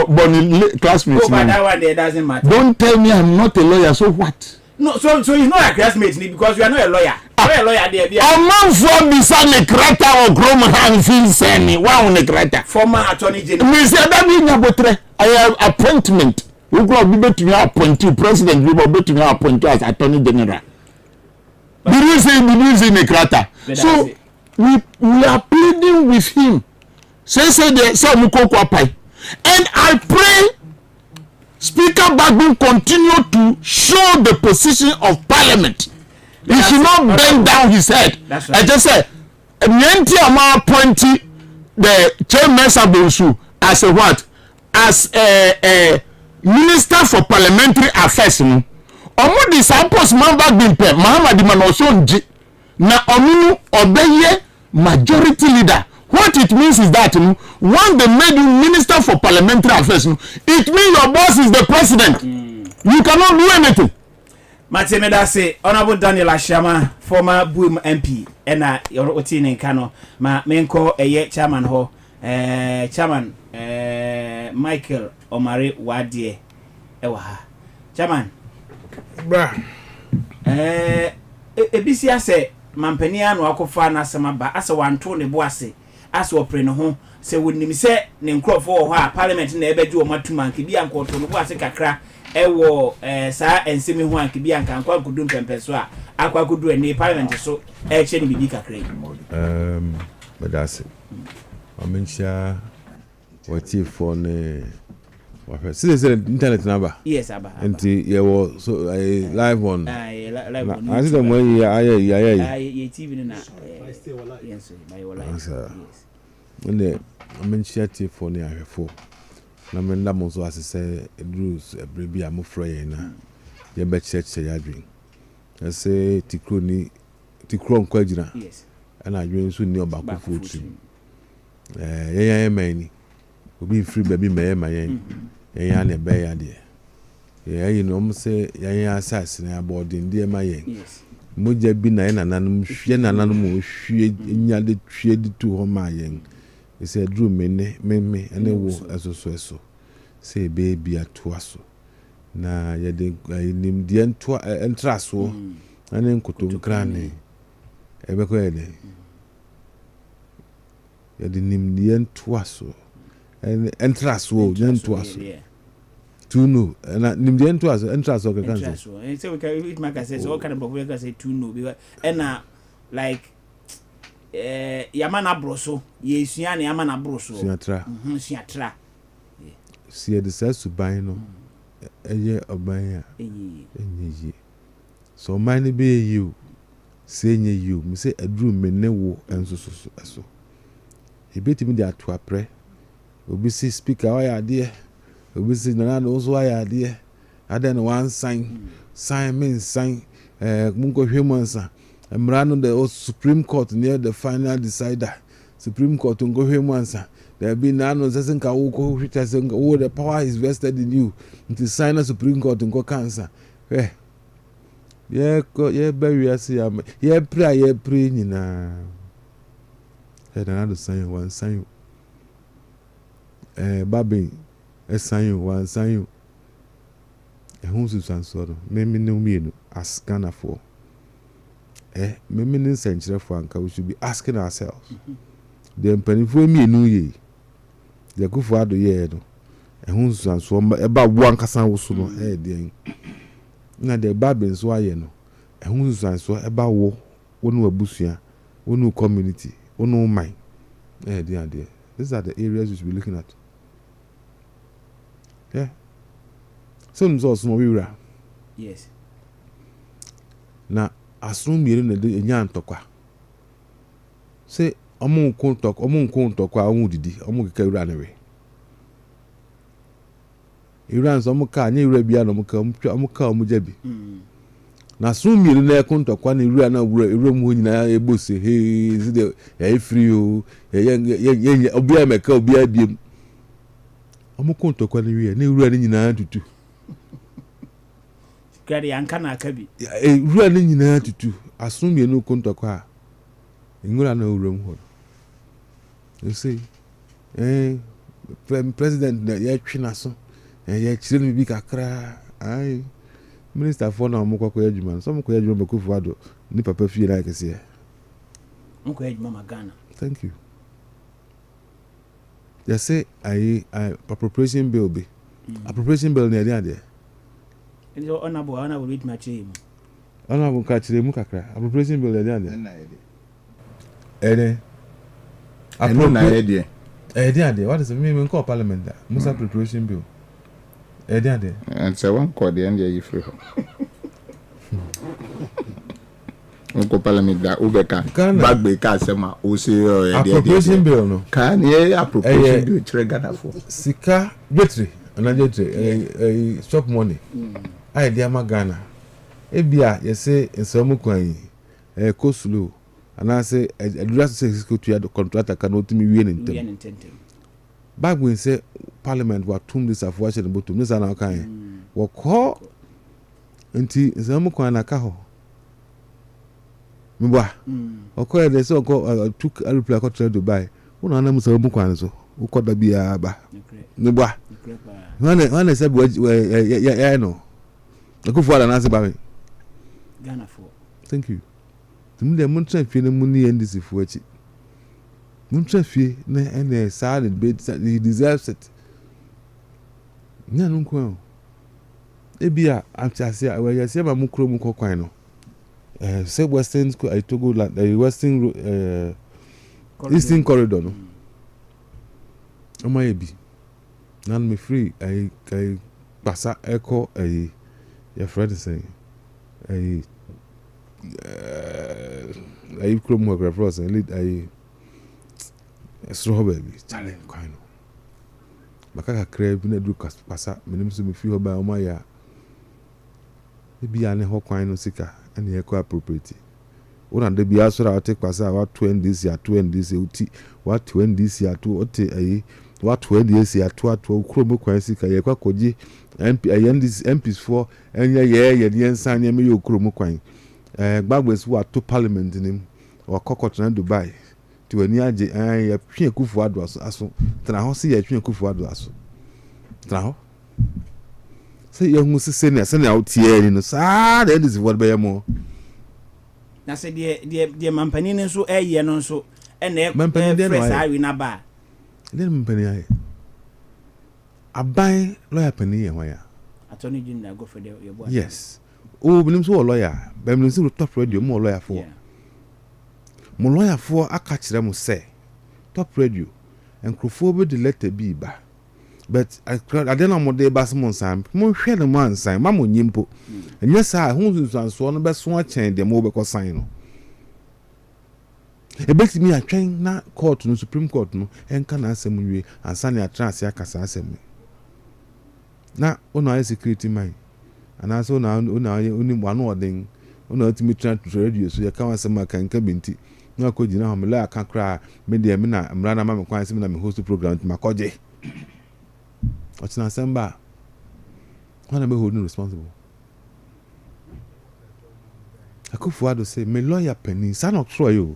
Bonnie classmate. Oh, but that one there doesn't matter. Don't tell me I'm not a lawyer. So what? No, so he's not a classmate because you are not a lawyer. You are a lawyer there. A man from Bisane Kreta or Groman feels any one Kreta. Former attorney general. Mr. Dabi I have appointment. We go be to appoint you president. We go be to appoint you as attorney general. Did you say in a crater? So we are pleading with him. Say Mukoko Pai. And I pray Speaker Bagbin continue to show the position of Parliament. He should not bend down his head. Right. I just said, Nyenti Ama appointed the chairman Sabosu as a what? As a Minister for Parliamentary Affairs. Omo di suppose member Bimpe Muhammad Manosonji na omunu obeye majority leader. What it means is that when they made you Minister for Parliamentary Affairs, it means your boss is the president. You cannot do anything. Martin Medase, Honorable Daniel Ashama, former Boom MP, and Otin in Kano, ma menko chairman ho, chairman Michael Omari Wadie Ewaha. Chairman. Bra. Ebisi ase mampania no akofa na asema ba ase wanto ne boase ase opre ne ho se wonim se ne nkrofo ho a parliament na ebeji o matuma nke bia nkoto no boase kakra ewo saa ensemi ho anke bia nka nkwa kudu mpempeso a akwa kudu ne parliament so che ne bibi kakra Medase amencha wati for ne see internet number. Yes, Abba. And you were so live on. Live on. I see the way you TV na. Yes, my life. Yes. When the mention for near her for. Na menda mo so as say rules baby am frey na. Ye be church say ya dream. I say tikro nkwa gina. Yes. And I dream so ni obako foot. Ye many. Obi free baby me yen. Yan ne be ya de. You know say yan assassin na boarding de ma yen. Yes. moja bi na na nanum hwe na nanum hwe nya de hwe de tu ho ma yen ese aduru me ene wo eso say baby atoaso na ye de nim de entraso ane nkotom krane ebe ko ye de nim de entoaso en entraso ntoaso to know and nim de entraso ka kan so say we can it make say so kind of we can say to know because and like yamana broso ye sua na yamana broso suatra see the sense to buy no eye oban enye so man be you say nye you me say aduru me ne wo enso so e betimi dey ato apre obi see speaker wa ya de obi see na no so wa ya de adan one sign munko hwemansa emrano the Supreme Court near the final decider Supreme Court ngo hwemansa there be no sense ka wo ko hwita se wo the power is vested in you to sign a Supreme Court ngo cancer ye bury us ye pray nyina na do sign one sign babe sign one sign ehunsu sansoro me no mienu as Ghana for me no century for anka we should be asking ourselves the mpanifo mienu ye the kufu ado ye no ehunsu sansoro eba wo ankasa wo so no de na the babe so aye no ehunsu sansoro eba wo no abusua no community no mind de these are the areas we should be looking at. Some so small we yes na asrum yere na de enya ntokwa say omo nko ntokwa omo didi omo keka wura na we iran so omo ka anya wura bia na omo ka omo jabi na asrum yere na ekon ntokwa na wura na wura mu nyina ebose he is the e free o ye obi ameka obi abiem omo ko ntokwa na wi na wura ni nyina tutu gari anka na akabi wura ni nyina tutu asum ye no kontokwa ngura na wuram ho you see president na ye twina so ye chire no bi kakra ai minister for na omukoko adwuma so omukoko adwuma Kufu Addo ni papa fie na kese omukoko adwuma magana thank you they say I appropriation bill be appropriation bill na dey so honorable read my chain honorable ka chire mu kakra appropriation bill dey ade what is me call parliament that musa appropriation bill ade and so one call the end you free unko parliament da ubeka bagbe ka sema o se appropriation bill no kan ye appropriation bill chire Ghana for sika jetri shop money ai dia magana ebia yese ensamu kwan ko slow ana se adura se to ya contractor kan otumi wie ne ntem back when say parliament wa tum this afuache ne botum ne sana kan wo ko enti ensamu kwan na ka ho mba okọ ya se okọ took airplane ko to Dubai una na musamu kwan so ukoda bia ba ne bwa wana said yeah no Kufu Addo na se ba me Ghana for thank you tum de mun trafie ne mun ni ndisi fu achi mun trafie na ene sa the bed he deserves it nya no ko ebia amchase we ya se ma mu kro mu kokwan no say western I togo land western eastern corridor no omaye bi nan me free I passa echo your friend saying I chrome work for us and lead straw baby challenge kind makaka crave na do passa menim so me free ho ba omaya e bia ne ho kwan no sika and e ko appropriate una de bia so ra take passa wa 20 this year 20 this uti wa 20 this year to ote what 20 years ya to chrome kwan sika ye kwa koji MP MPs for enye ye de ensan ye me yo chrome kwan Gbagbe who are to parliament in him or cockot na Dubai to a near Twi Kufuado aso tena ho se ya Twi Kufuado aso tena ho say you must say na out here no sa that is what be more na say the mampani no so eye no so ene fresh awi na ba then mampani aye abai lawyer pani e ya attorney general go for the your boy yes o binim so lawyer be binim so top radio mo lawyer for mo lawyer for aka kire mo say top radio enkrofo be the letter b ba but I don't know what they bas mon sam mo hwe the man sign ma mo nyimpo enya sa hu sunsanso no be so a chen de mo be ko sign no e bet me atwen na court no Supreme Court no enka na asem nwie ansa na trans ya kasa asem na ono ay security man ana so na oni wanu odin ono atimi trans radio so ya ka asem aka nka binti na ko gina ho me la aka kra me de me na mra na ma me kwan asem na me host program ma koje what's na samba when am I holding responsible Akufuado say me lawyer penny san not throw you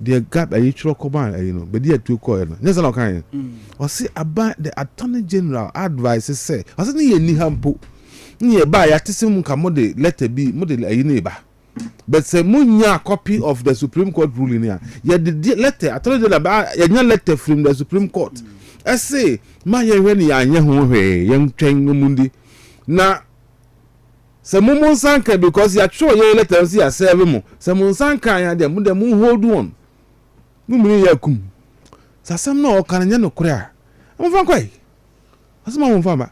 the gap a you command you know but there to call no yes no kan or say about the attorney general advice say I say ni hampo ni ba ya tese mu ka mo de letter B mo de ayi na ba but say munya copy of the Supreme Court ruling here ya the letter attorney general ba ya nya letter from the Supreme Court I say ma ye hwe ya anye ho hwe ye ntwen mundi na se mumun sanka because ya tro ye letter si ya serve mu se mun sanka ya de mu hold on mu ya kum sasam na o kan nya no kura mo fa kwai asma mo fa ba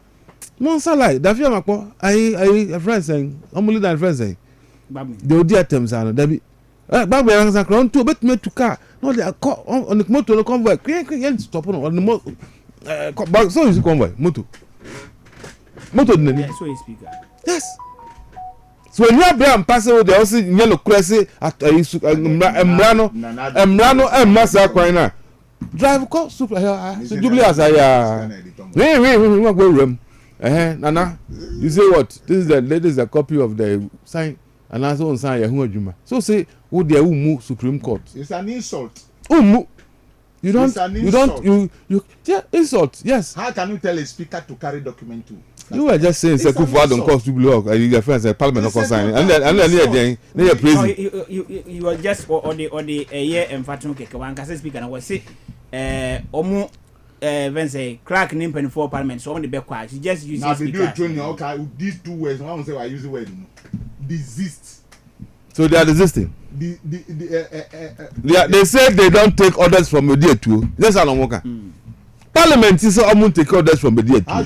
mon salai da fi amapo ai friends saying omuli that friends saying the odi attempts are da bi babu ya nsa kron to bet me to car no they on the motor no convoy quick stop on the motor so is convoy motor so is speaker yes so when you are passing with the also yellow crazy at emrano massa kwina drive call super so jubilee as I we go room nana you say what this is a copy of the sign and also on sign yahu adwuma so say who there who Supreme Court it's an insult you yeah insult yes how can you tell a speaker to carry document too you were just saying say Kufuor don't cause to block your friends say parliament not sign and then they praise you were just on the year emphatic keke wan ka speaker na was say omo when say crack nimpen for parliament so on the back quite just use now speaker okay these two words one say I use the word desist so they are resisting they say they don't take orders from Media too that's how long parliament is almost take orders from Media too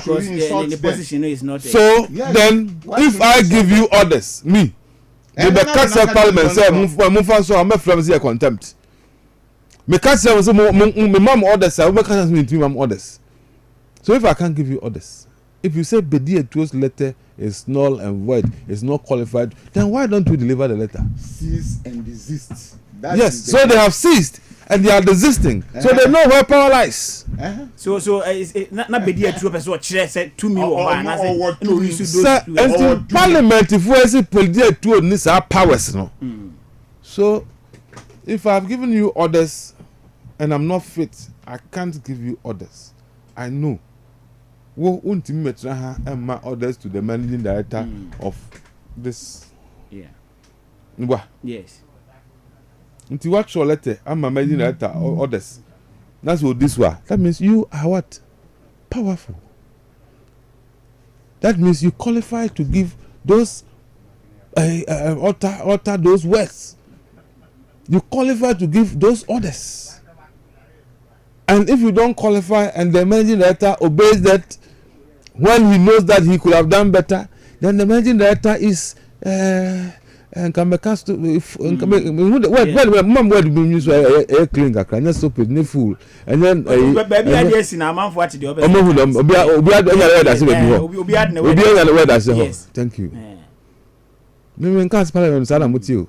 the position is not so yes. Then if I give you orders me the council parliament say move so I'm from here contempt me council say me mom orders I make council me mom orders so if I can't give you orders if you say Media two's letter is null and void, is not qualified, then why don't we deliver the letter? Cease and desist. Yes, so they have ceased and they are desisting. So they know where power lies. So it's not Bedia 2 person said to me or what to and parliament if we say Bedia 2 needs our powers no. So if I've given you orders and I'm not fit, I can't give you orders. I know. Wo untimi metra ha and my orders to the managing director of this yes until what your letter I'm a managing director orders that's what this was that means you are what powerful that means you qualify to give those utter those words you qualify to give those orders and if you don't qualify and the managing director obeys that when he knows that he could have done better, then the managing director is and can make us to word be used a clean can not stop it, no fool. And then baby ideas in a man for what the other thank you. Me can't parliament Sada Mutio.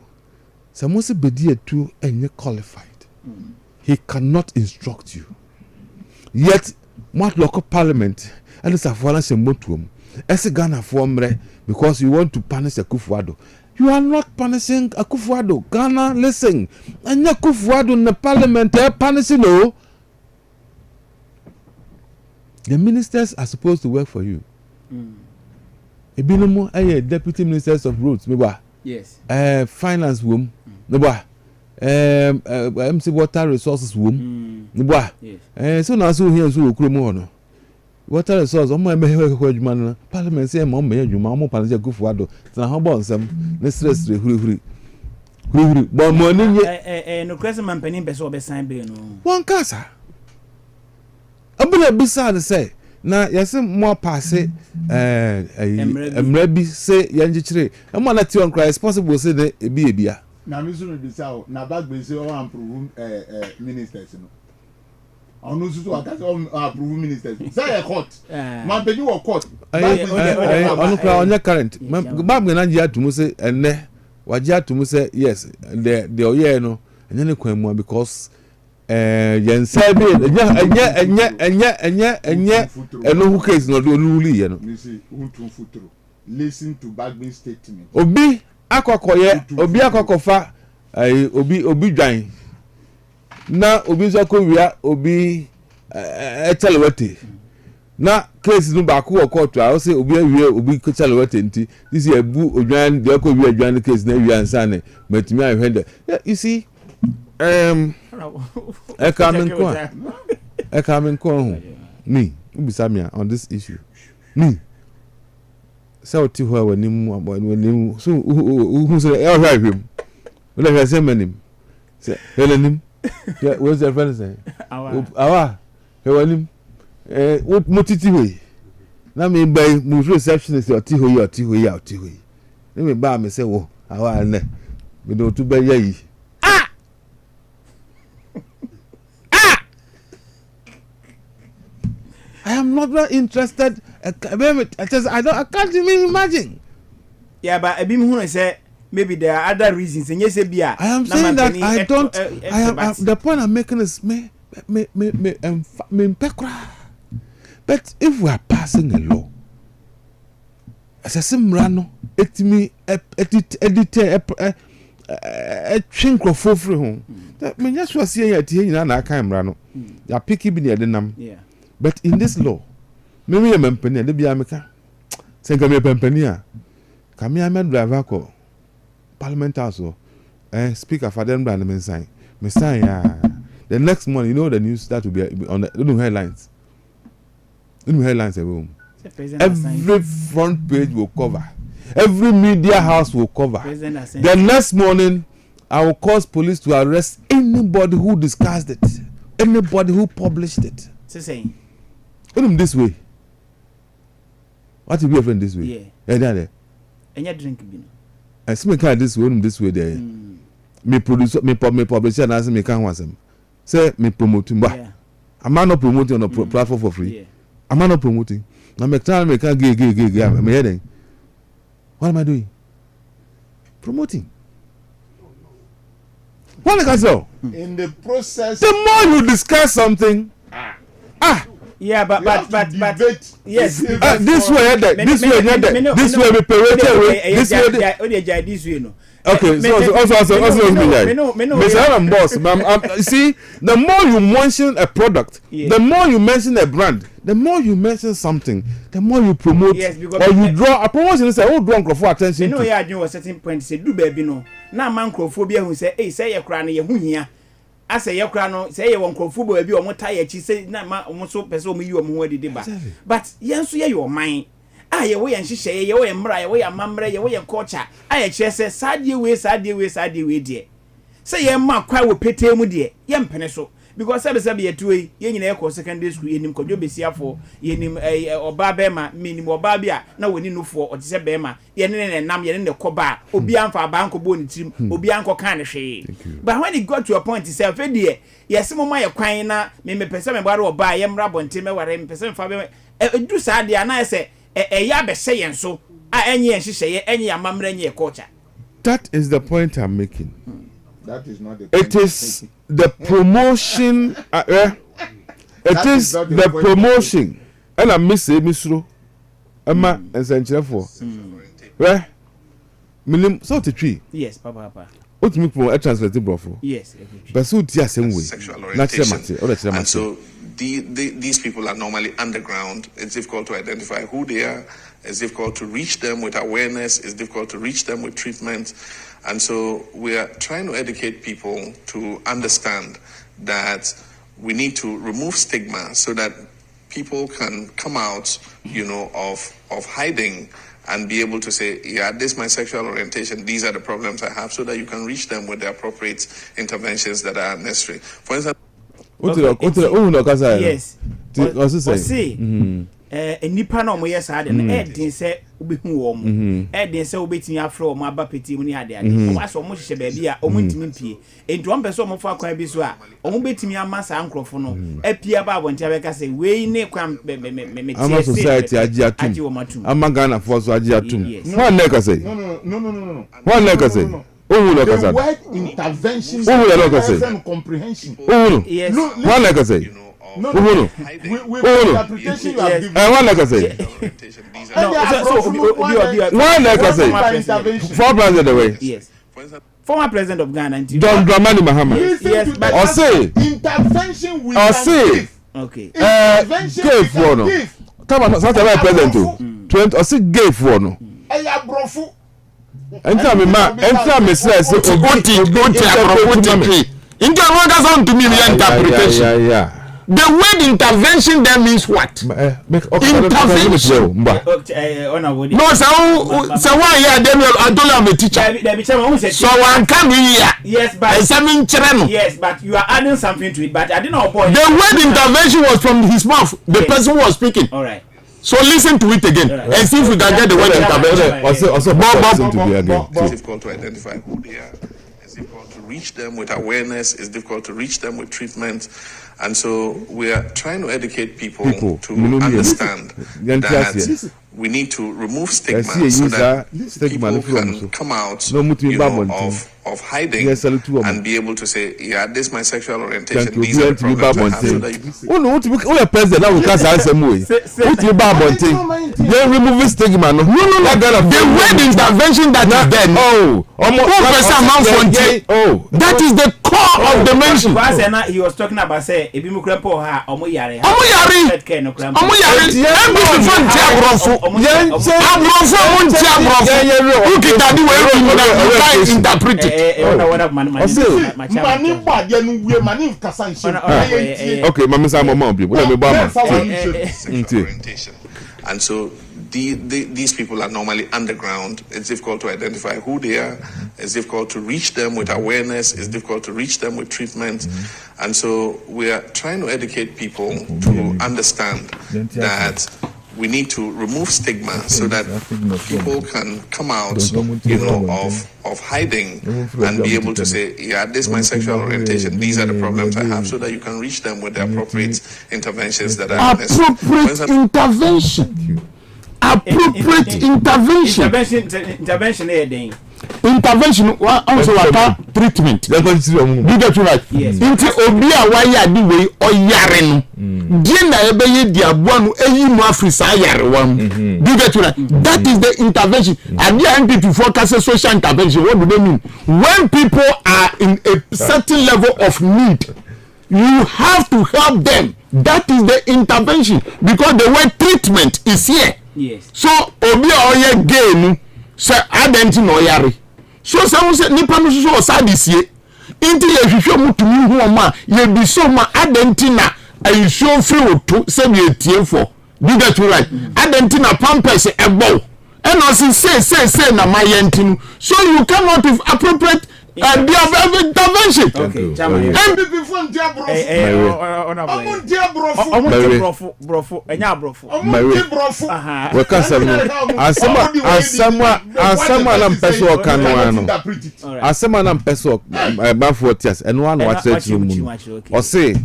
Samosi Bedia too and you qualified. He cannot instruct you. Yet what local parliament and it's a foreign motuum. As a Ghana for because you want to punish a Kufuor. You are not punishing Akufo-Addo. Ghana, listen. And Akufo-Addo in the parliament, they're punishing no. The ministers are supposed to work for you. Ebinomo aye deputy ministers of roads, meba. Yes. Finance wom, meba. MC water resources wom, meba. Yes. So now so here so okromo no. Water resources omo ebe hwe adwuma no. Parliament say mo me adwuma omo panse Akufo-Addo. Na ho bo nsem, na stress huri. But money no question man penin be so obesan be no. One kasa. Abuna bisa say na yase mo passe emrebi say yanjikire emo na ti on cry is possible say the ebia na mi sunu bisa o na bagbe say o approve ministers no onu susu akase o approve ministers say e court man be you court onu cry on current bagbe na ji atumu say enne waji atumu say yes the oye no enya ne kwan mu because yense bi enye eno who case no do rule ye no listen to Bagbe statement obi akokofa obi dwan na obi zako wia obi chalewete na case no ba ko court a o say obi awia obi chalewete nti this is ebu odwan de ko wia dwan case na wia nsa ne matimi ahwende you see I come in call me Ubisamia on this issue. Me. So to her when him so who say I'll have him. Well, I say him. Say Helen. Where's the friend say? Awa. Helen. What motiti way? Na me by move receptionist or tiho. Let me buy me say oh awa ne. We do to buy ye. I am not very interested. I can't even imagine. Yeah, but Abim Huno say maybe there are other reasons. And yes, I am saying that I don't. The point I'm making is me. But if we are passing a law, as a simrano, it me edit a chink of free home. That means just was here at here in a camera. Ya picky be near the num. Yeah. But in this law, maybe a company, the Biamica, say, come here, Pampania, come here, man, driver call, Parliament House, speaker for them, brand Messiah. The next morning, you know, the news that will be on the headlines. Headlines, every front page will cover, every media house will cover. The next morning, I will cause police to arrest anybody who discussed it, anybody who published it. Saying. This way. What if your friend this way? Yeah. And you drink bino. I see me kind this way there. Me producer, me publisher, and I say me can't want them. Say me promoting, but I'm not promoting on a platform for free. I'm not promoting. I'm a time me can't get. I'm heading. What am I doing? Promoting. What like I say? In the process, the more you discuss something. Yeah, but yes. This way, this way, this way, no. Okay, also, Mr. Boss, see, the more you mention a product, the more you mention a brand, the more you mention something, the more you promote, or you draw a promotion. Say, oh, draw for attention. You know, yeah, you a certain point. Say, do baby, no. Now, man, phobia who say, hey, say, you're crying, you're here. I say your crown, say you won't football be on tired. She say, not almost so person you are more the deba. But yes, your mind. I away and she say, you and Mray away and Mamre, away and culture. I say, sad you way, dear. Say, your mark cry with pity, dear, young peneso. Because I was a 2 yen echo secondary school in him could you be here for yen or Barbema, meaning or Barbia, no we need no for or say Bema, yen and Nam yen in the Coba, Obian for Banco Boni team, Obianco kind of shade. But when it got to a point, he said, dear, yes, some of my crying now, may person about or buy em rab on Timmer, where I'm person for do sad, and I say, a yabe saying so, I and she say, any a mamma and your culture. That is the point I'm making. That is not the it is the promotion. It is the promotion. And I miss Misro. Emma and Sanchefo. minim so to tree. Yes, papa. What me from a translated brofo. Yes, but so tia same way. Sexual orientation. And so these people are normally underground. It's difficult to identify who they are. It's difficult to reach them with awareness. It's difficult to reach them with treatment. And so we are trying to educate people to understand that we need to remove stigma so that people can come out, of hiding and be able to say, yeah, this is my sexual orientation. These are the problems I have, so that you can reach them with the appropriate interventions that are necessary. For instance, yes. Nipa na omo yes ade na edin se obehu wo mo edin se obetimi afro omo aba peti mu ni ade omo aso omo hye ba bia omo ntimi pie enti omo pese omo fa kwan bi so a omo betimi ama sa ankrofo no apia ba abonti abeka se we ni kwan me ama society agi atum ama Ghana for so agi atum one like say no one like say the word intervention and comprehension yes one like say no. Interpretation you have given. One like I say. One like I say. Former president away. Yes. Former president of Ghana. John Dramani Mahama. Yes, but or say intervention we or say. Okay. Gave for no. Come on, not a president too. 20 or say gave for no. Enter me says Oti. Interpretation to me interpretation. Yeah. The word intervention there means what? Intervention. No, so why here then I don't have a teacher. So one come here. Yes, but yes, but you are adding something to it. But I didn't know. The word intervention was from his mouth. The person who was speaking. All right. So listen to it again and see if we can get the word intervention. It's difficult to identify who they are. It's difficult to reach them with awareness. It's difficult to reach them with treatment. And so we are trying to educate people to understand that we need to remove stigma so that people can come out of hiding and be able to say, yeah, this is my sexual orientation. These are the problems I have. So that you president now can answer me. What you babonting? They remove stigma. No. The word intervention that is there. That is the core of the mention. He was talking about say ebi mu kra po ha omo yare ukitadi we na interpret okay mama say mama bi let me ba and so these people are normally underground. It's difficult to identify who they are. It's difficult to reach them with awareness. It's difficult to reach them with treatment. And so we are trying to educate people to understand that we need to remove stigma so that people can come out, of hiding and be able to say, yeah, this is my sexual orientation. These are the problems I have, so that you can reach them with the appropriate interventions that are necessary. Intervention. Appropriate intervention. Intervention also treatment. You get right. Into obia why ya di way or yare no. Di na ebe ye di aboa no eyi mu afisa yare wam. You get right. That is the intervention. And the NP to focus social intervention. What do they mean? When people are in a certain level of need, you have to help them. That is the intervention, because the word treatment is here. Yes. So obi oye gay say identity no yare. So say nipa no so sadisie. Inti ye hwehwe mutumi hu ma ye bi so ma identity na ayisho free oto say be tie for. You get right. Identity na pampers ebo. And also say na my yentinu. So you come out with appropriate intervention. Okay. MPP from Diabro. We can asama na mpeso okano ano. Asama na mpeso bafo tias eno one watch mu. O say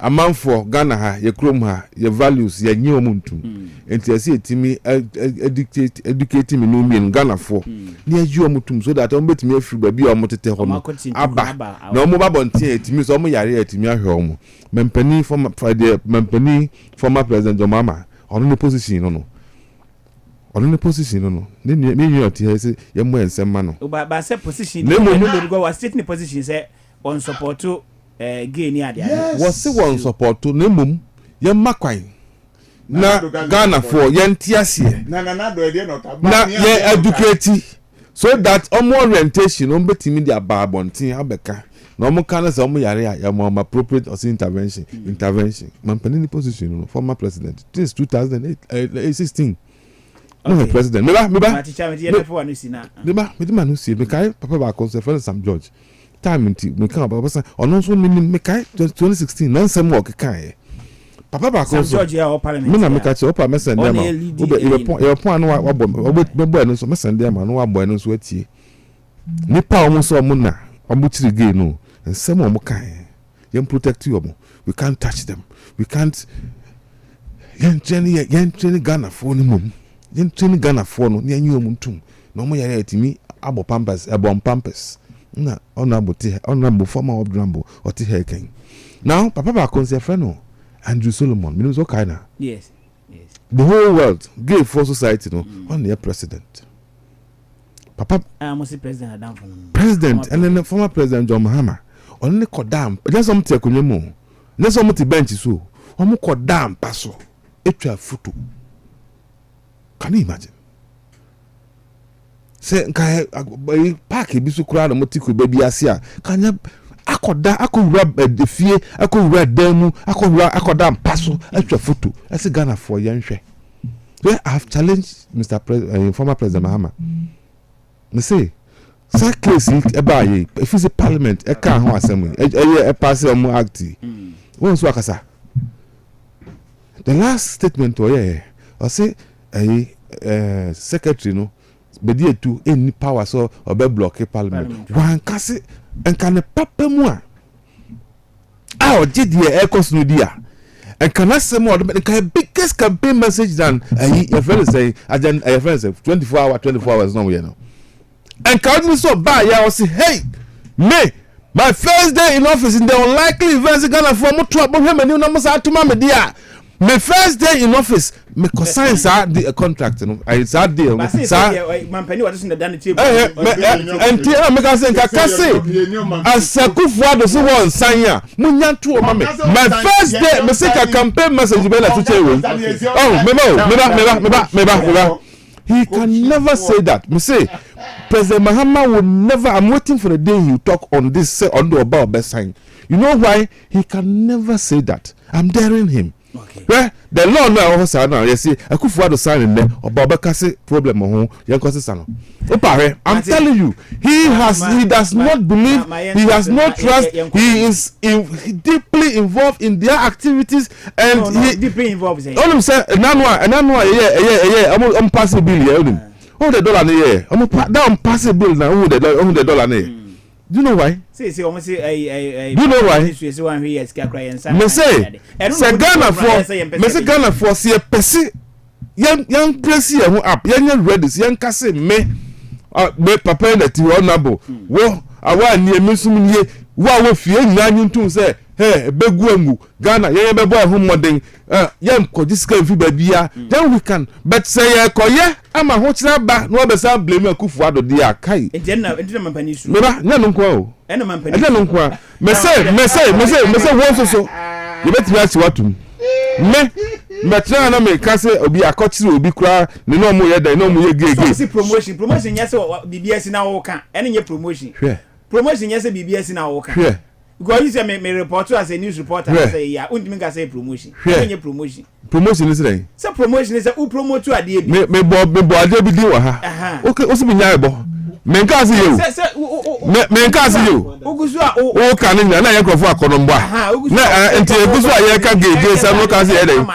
amanfo Ghana ha ye krom ha ye values ye nyi omuntu. Enti ase etimi educate me no mean Ghana for. Ni aji omutum so that ombetimi afiri ba bi omotete ho no. Aba. Na omo babonte etimi so omo yare etimi ahwe omo. Mempani former president Omama on the position no. on the position no then you are here say you mo ensem ma no ba say position no go was sitting position say on support to gay ni ade was say one support to nemum ye makwan na Ghana for ye ntiase na do ede no na ye educate so that orientation on betimi dia babontin abeka na omo kana say omo yare ya mo appropriate or intervention man penny position no former president this 2016 no president me ba teacher me dey for anu si na me dey anu si me kai papa ba ko say friend Sam George time nti me kan papa say ono so me kai 2016 na nsem work kai papa ba ko Sam George ya parliament me na me ka che opa me send dem e pon anu wa bo anu so me send dem anu wa bo anu so atie nipa omo so omo na omo chiri gay no nsem omo kai you protect you omo we can't touch them we can't yen training Ghana for ni mum yen training Ghana for no yen yom ntum na omo yare atimi abo pampers na onabo former obdrambo oti heken now papa ba kon say friend no Andrew Solomon me no so kind na yes the whole world gay for society no on the president papa must president Adam president and then the former president John Mahama on the kodam just some te akonwa mu na some te bench so omo kodam paso etwa photo can you imagine say nka park bi so kura na motiko baby asia kanya akowura defie akowura damu akoda paso etwa photo ese Ghana for yenhwe we have challenged Mr. President former President Mahama me say sa case eba ye if it's a parliament e kan ho asem e pass am act won so akasa the last statement o say secretary no be dey to any power so obe block parliament wan kase enka papa mu a ogidi e cost no dia enka na sem o the biggest campaign message than your friend say agent your friend say 24 hours no we know and counting so bad ya was say hey me my first day in office in the unlikely events Ghana for mo to abon hema ni na mo sa atuma me dia my first day in office me consign the contract no I that deal sa man pani what is in the down table and tell me can say kakase asakufu ado so won sanya munya to o mama my first day me say campaign message be la tuche we oh me he can never say that. Me say, President Mahama will never. I'm waiting for the day he will talk on this. Say on the about best sign. You know why? He can never say that. I'm daring him. Okay. Well, the law now also now. You see, I could forward the sign in there. About Bekasi problem on I'm telling you, he does not believe. He has no trust. He is deeply involved in their activities, and he deeply involved. All him say, I'm passing bill here. Oh, the dollar here. I'm passing bill now. Oh, the dollar here. Do you know why? Say almost say do you know why? Me say Ghana for see a person young press here up young ready young kase me papa that you honorable wo awa ni emisum nie wo fie nyanyu ntun say hey begu angu Ghana ye be boy homoden yam ko discount fi babia then we can but say koye ama ho kira ba no be say blame akufu ado dia kai enna mampani su me ba nya no nko o enna mampani enna no nko me say wo so ye beti ya chi watum me try na me ka say obi akọchiri obi kura ne no mo ye dan no mo ye gege so promotion yes BBS na wo kan ene ye promotion yes BBS na wo kan because you say me report as a news reporter say yeah undimi ka say promotion ene promotion is there say promotion is who promote to ade bi me bo ade bi di wa ha okay o si bi nya ebo me nka say you ogusu a o kan nya na ye krofo akonombo na enti egusu a ye ka gege say no ka say ede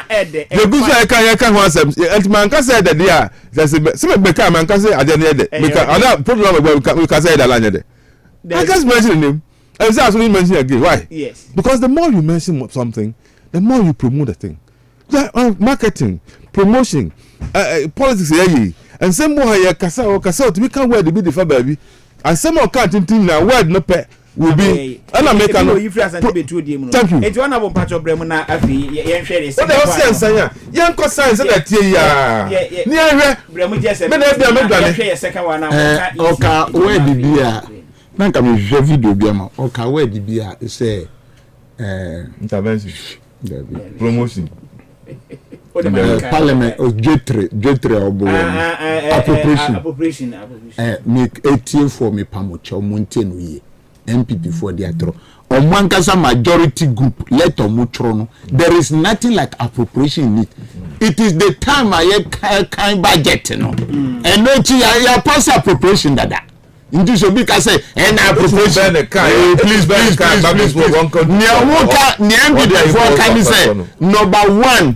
egusu a ye ka ho asem enti man ka say ede dia say me ka man ka say ade ne ede me ka ana problem we ka say ede la nya de I just mention the name. And that's what you mention again. Why? Yes. Because the more you mention something, the more you promote the thing. Marketing, promotion, politics, and some more here, kasa to become where the be the baby. And some more can't think now, word no pay. will be and America no you free as betu die mu no thank you enti wana bo pacho brɛ mu na afi yen hwɛ what the science anya yen ko science that tie ya ni ahwɛ brɛ mu je se me na bia me dwane hwɛ ye second one na oka word bia na ka me hwɛ video bia ma oka word bia say intervention promotion parliament o jetre obo appropriation make 18 for me pamocha omonte no ye MPP for the atro omwankasa majority group let omutro no there is nothing like appropriation in it. It is the time I kind budget no and no ya pass appropriation dada into so because say and appropriation please nyawoka nyambi for can say number 1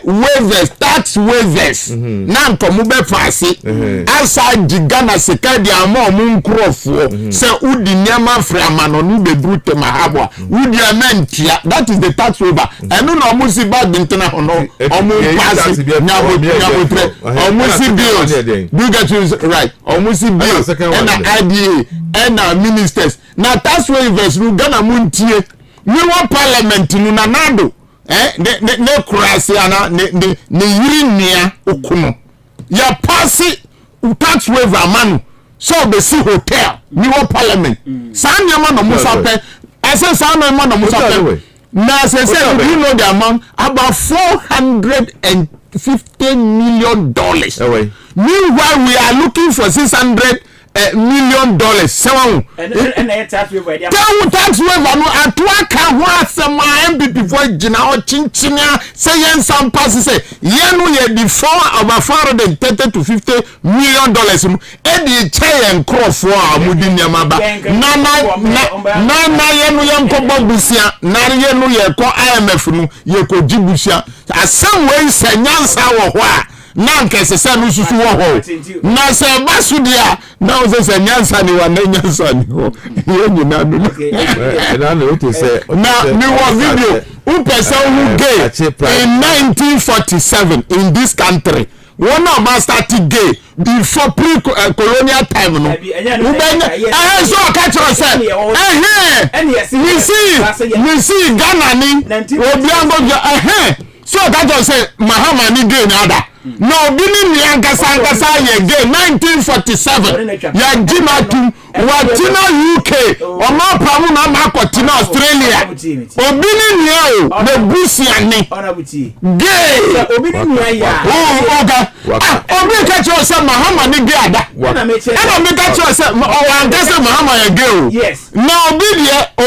waivers tax waivers na ntomo be fase outside the Ghana second amount mun krofo say udi niam frama no no be brute mahabwa udi amentia that is the tax waiver enu na omusi bag intena hono omu pass nyabotre omusi bills do get you right omusi bills and IDA and ministers na tax waivers no Ghana muntie ni wa parliament no nanado ne kurasi ana ne yiri nia okuno ya pass tax waiver manu so be see hotel ni wo parliament san nyama no musa pe ase san nyama no musa pe na say you know the amount about $450 million. Meanwhile we are looking for $600 million. Seven and tax waiver no atwa ka ho asema MPP for gina o chinchinya say yen some pass say yen no ye the over $430 to $50 million e di chain crop for amudi nyama ba na yen no yen ko bobusia na yen no ye ko IMF no ye ko jibusia asem we senyansa wo ho a na nkese se no susu wo ho na se basu dia na o se nyansa ni wa nyansa ni ho ye nyina no na no to say na me wa video who person who gay in 1947 in this country one of us started gay before pre-colonial time no so catch us we see Ghana ni obiango so catch us Mahama ni gay na ada no bini ni angasa ye gay 1947 ya jimatu watina UK oma pramu na makotina Australia obini ni o the busiani gay obini ni ya oga obi catch us Mahama ni gay ada and me catch us angasa Mahama ya gay yes na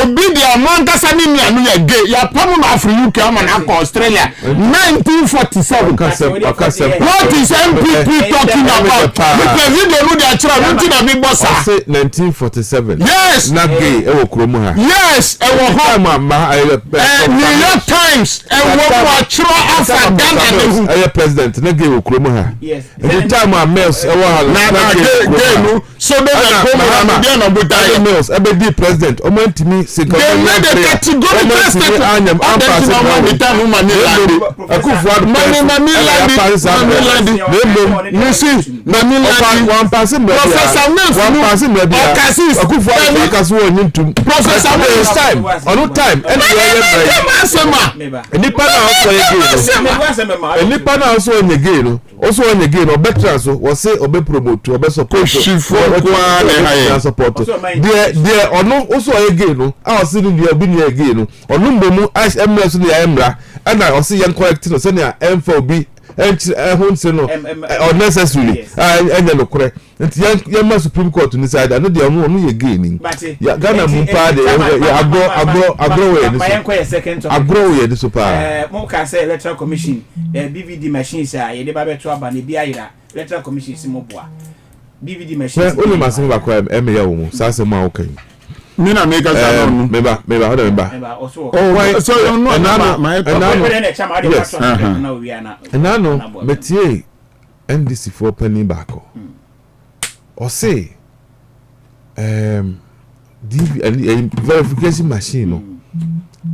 obi dia mangasa ni anu ya gay ya pramu na Afri UK ama na Australia 1947 what is MPP talking about? Because you don't know their trial, nothing a big boss. 1947. Yes. Not gay. Yes. New York Times. President. Not gay. Yes. The time I males. So then males. I be president. I went to me. They made a categorical statement. unnecessarily and no correct and Supreme Court to decide I know they are only again Ghana agro super Monka say electoral commission BVD machines ye de ba beto aba ne bia ira electoral commission simoboa BVD machines only massive ba kwa ya wo sase ma okay Mina make us alone. Member, also. Oh, so you know, and I know, Metier, NDC for penny back. Or say, verification machine,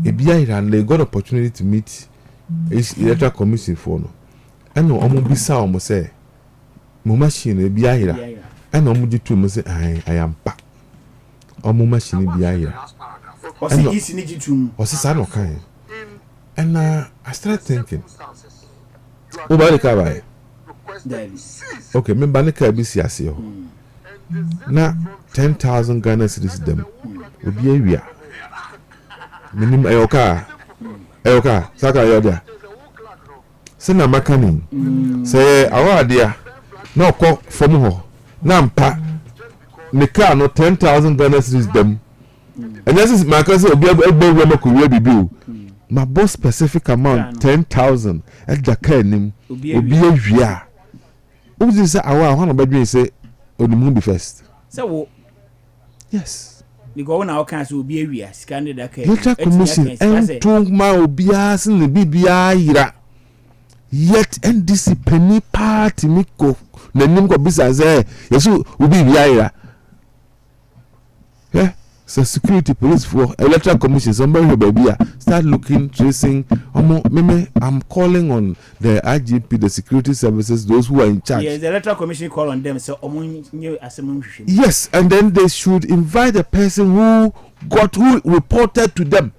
and they got opportunity to meet electoral commission for no. And no, I'm be sound, say, my machine, a biaira, and I'm to say, I am back. omo machine bi ayira osi isi ni jitum osi sa no kan and I started thinking oba de ka ba okay me ba ne ka bi si ase ho na 10,000 Ghana cedis dem obi awia minim ayoka saka yoda se na makani se awadia na okọ from ho na mpa ne car no 10,000 Ghana cedis dem and this is my cousin obi egbo makuwe bibi my boss specific amount 10,000 e da car nim obi awia obi say awa ho na badwe say onimu be first so yes because na okan so obi awia scan da car electoral commission entung ma obi asin ne bibia yira yet NDC penny party miko na nim ko bisa say yesu obi bia yira yeah so security police for electoral commission somebody baby start looking tracing I'm calling on the IGP, the security services, those who are in charge. Yes, the electoral commission call on them so yes, and then they should invite the person who reported to them.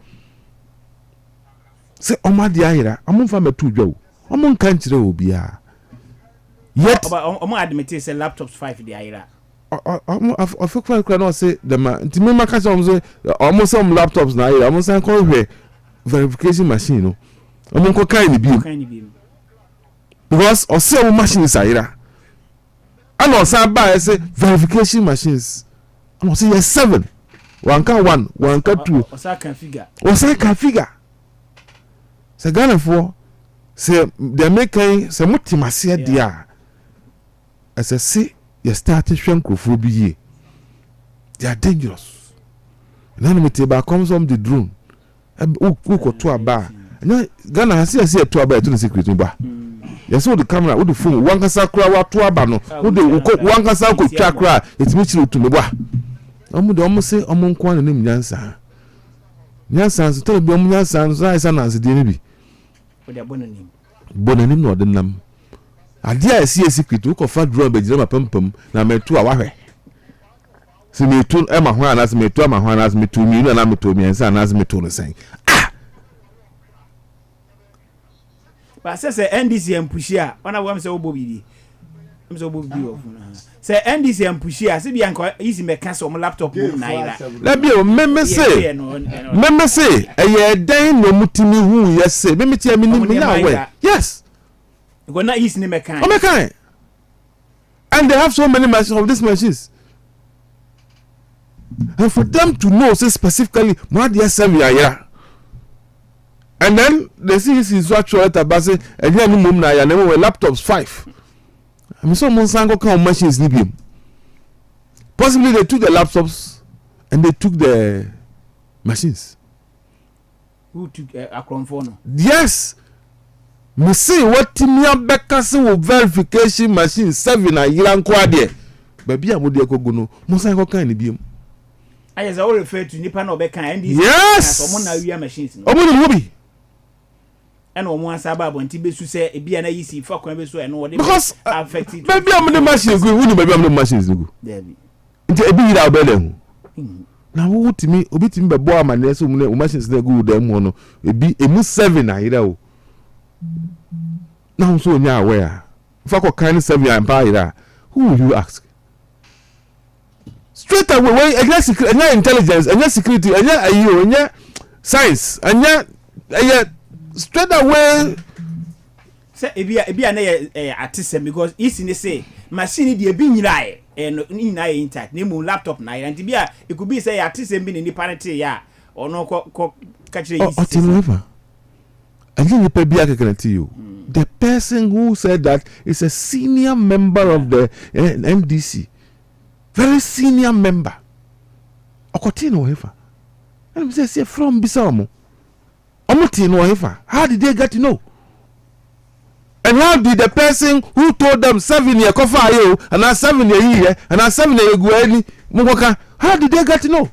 Say Oma Diaira, I'm from a two joe. I'm on country obia. Yet Oma admit say laptops 5 Diaira. I feel quite cannot say the man. To me, my cousin almost some laptops now. Almost I call here verification machine. No, I'm going to kind of because or say machine is here. And also buy say verification machines. I'm going to say yes 7. One can 2. Osa can figure. Say Ghana for say they make say multimasia dia. As I say. You started shrinkophobia. They are dangerous. And then the comes from the drone. Who got to a bar? Ghana has seen to a bar to the secret bar. You saw the camera with the phone. One can sacra to a bano. One can sacra chakra. It's Mitchell to the bar. Almost say among one and name Yansa. Yansa, tell me, Yansa, and as the DNB. With their bonanim. Bonanim, not the name. Adia I see a secret to confront drone be jama pempem na me to awahwe se me to e ma ho anas me to ma ho anas me to mi na me to mi ensa anas me to no sen but say NDC ampushia ona wo am say obobibi am say obobibi of say NDC ampushia se bia nko easy me cancel my laptop boom na ira la bi o meme say eye dan no mutimi hu yes say meme tia mi ni na we yes. Because not easy mekan. Oh, mekan. And they have so many machines of these machines. And for them to know, say specifically, Madia Samia, and then they see this is what you're at about say, and then mum na ya never laptops 5. I mean, so Monsango come machines need him. Possibly they took the laptops and they took the machines. Who took Akron phone? Yes. Me see what Timia Bekasi with verification machine 7 a year and quadie. Baby, I would go no. Monsango kind of beam. I as I will refer to Nippon or Becca and yes, someone now machines. Oh, Ruby. And one Sabab when Tibesu say a be an easy for Quebesu and what because affected. Maybe I'm the machines go, maybe I'm the machines go. There be. It's a bit out better. Now, what to me, obitim be boy man, so machines they go them one. It be a move 7 a year. Now so nya aware if I could kind 7 and buy that who will you ask straight away when any intelligence any security any science any straight away say ebi na artist because easy say machine dey be nyirae and na intact name laptop na and bia it could be say artist be ni party ya or no ko catch you I didn't pay to you. The person who said that is a senior member of the NDC. Very senior member. Okotino Hefa. And I say from Bisamo. Omutino Hefa. How did they get to know? And how did the person who told them 7 year kofa you and now 7 year and now 7 year gueni mugoka, how did they get to know?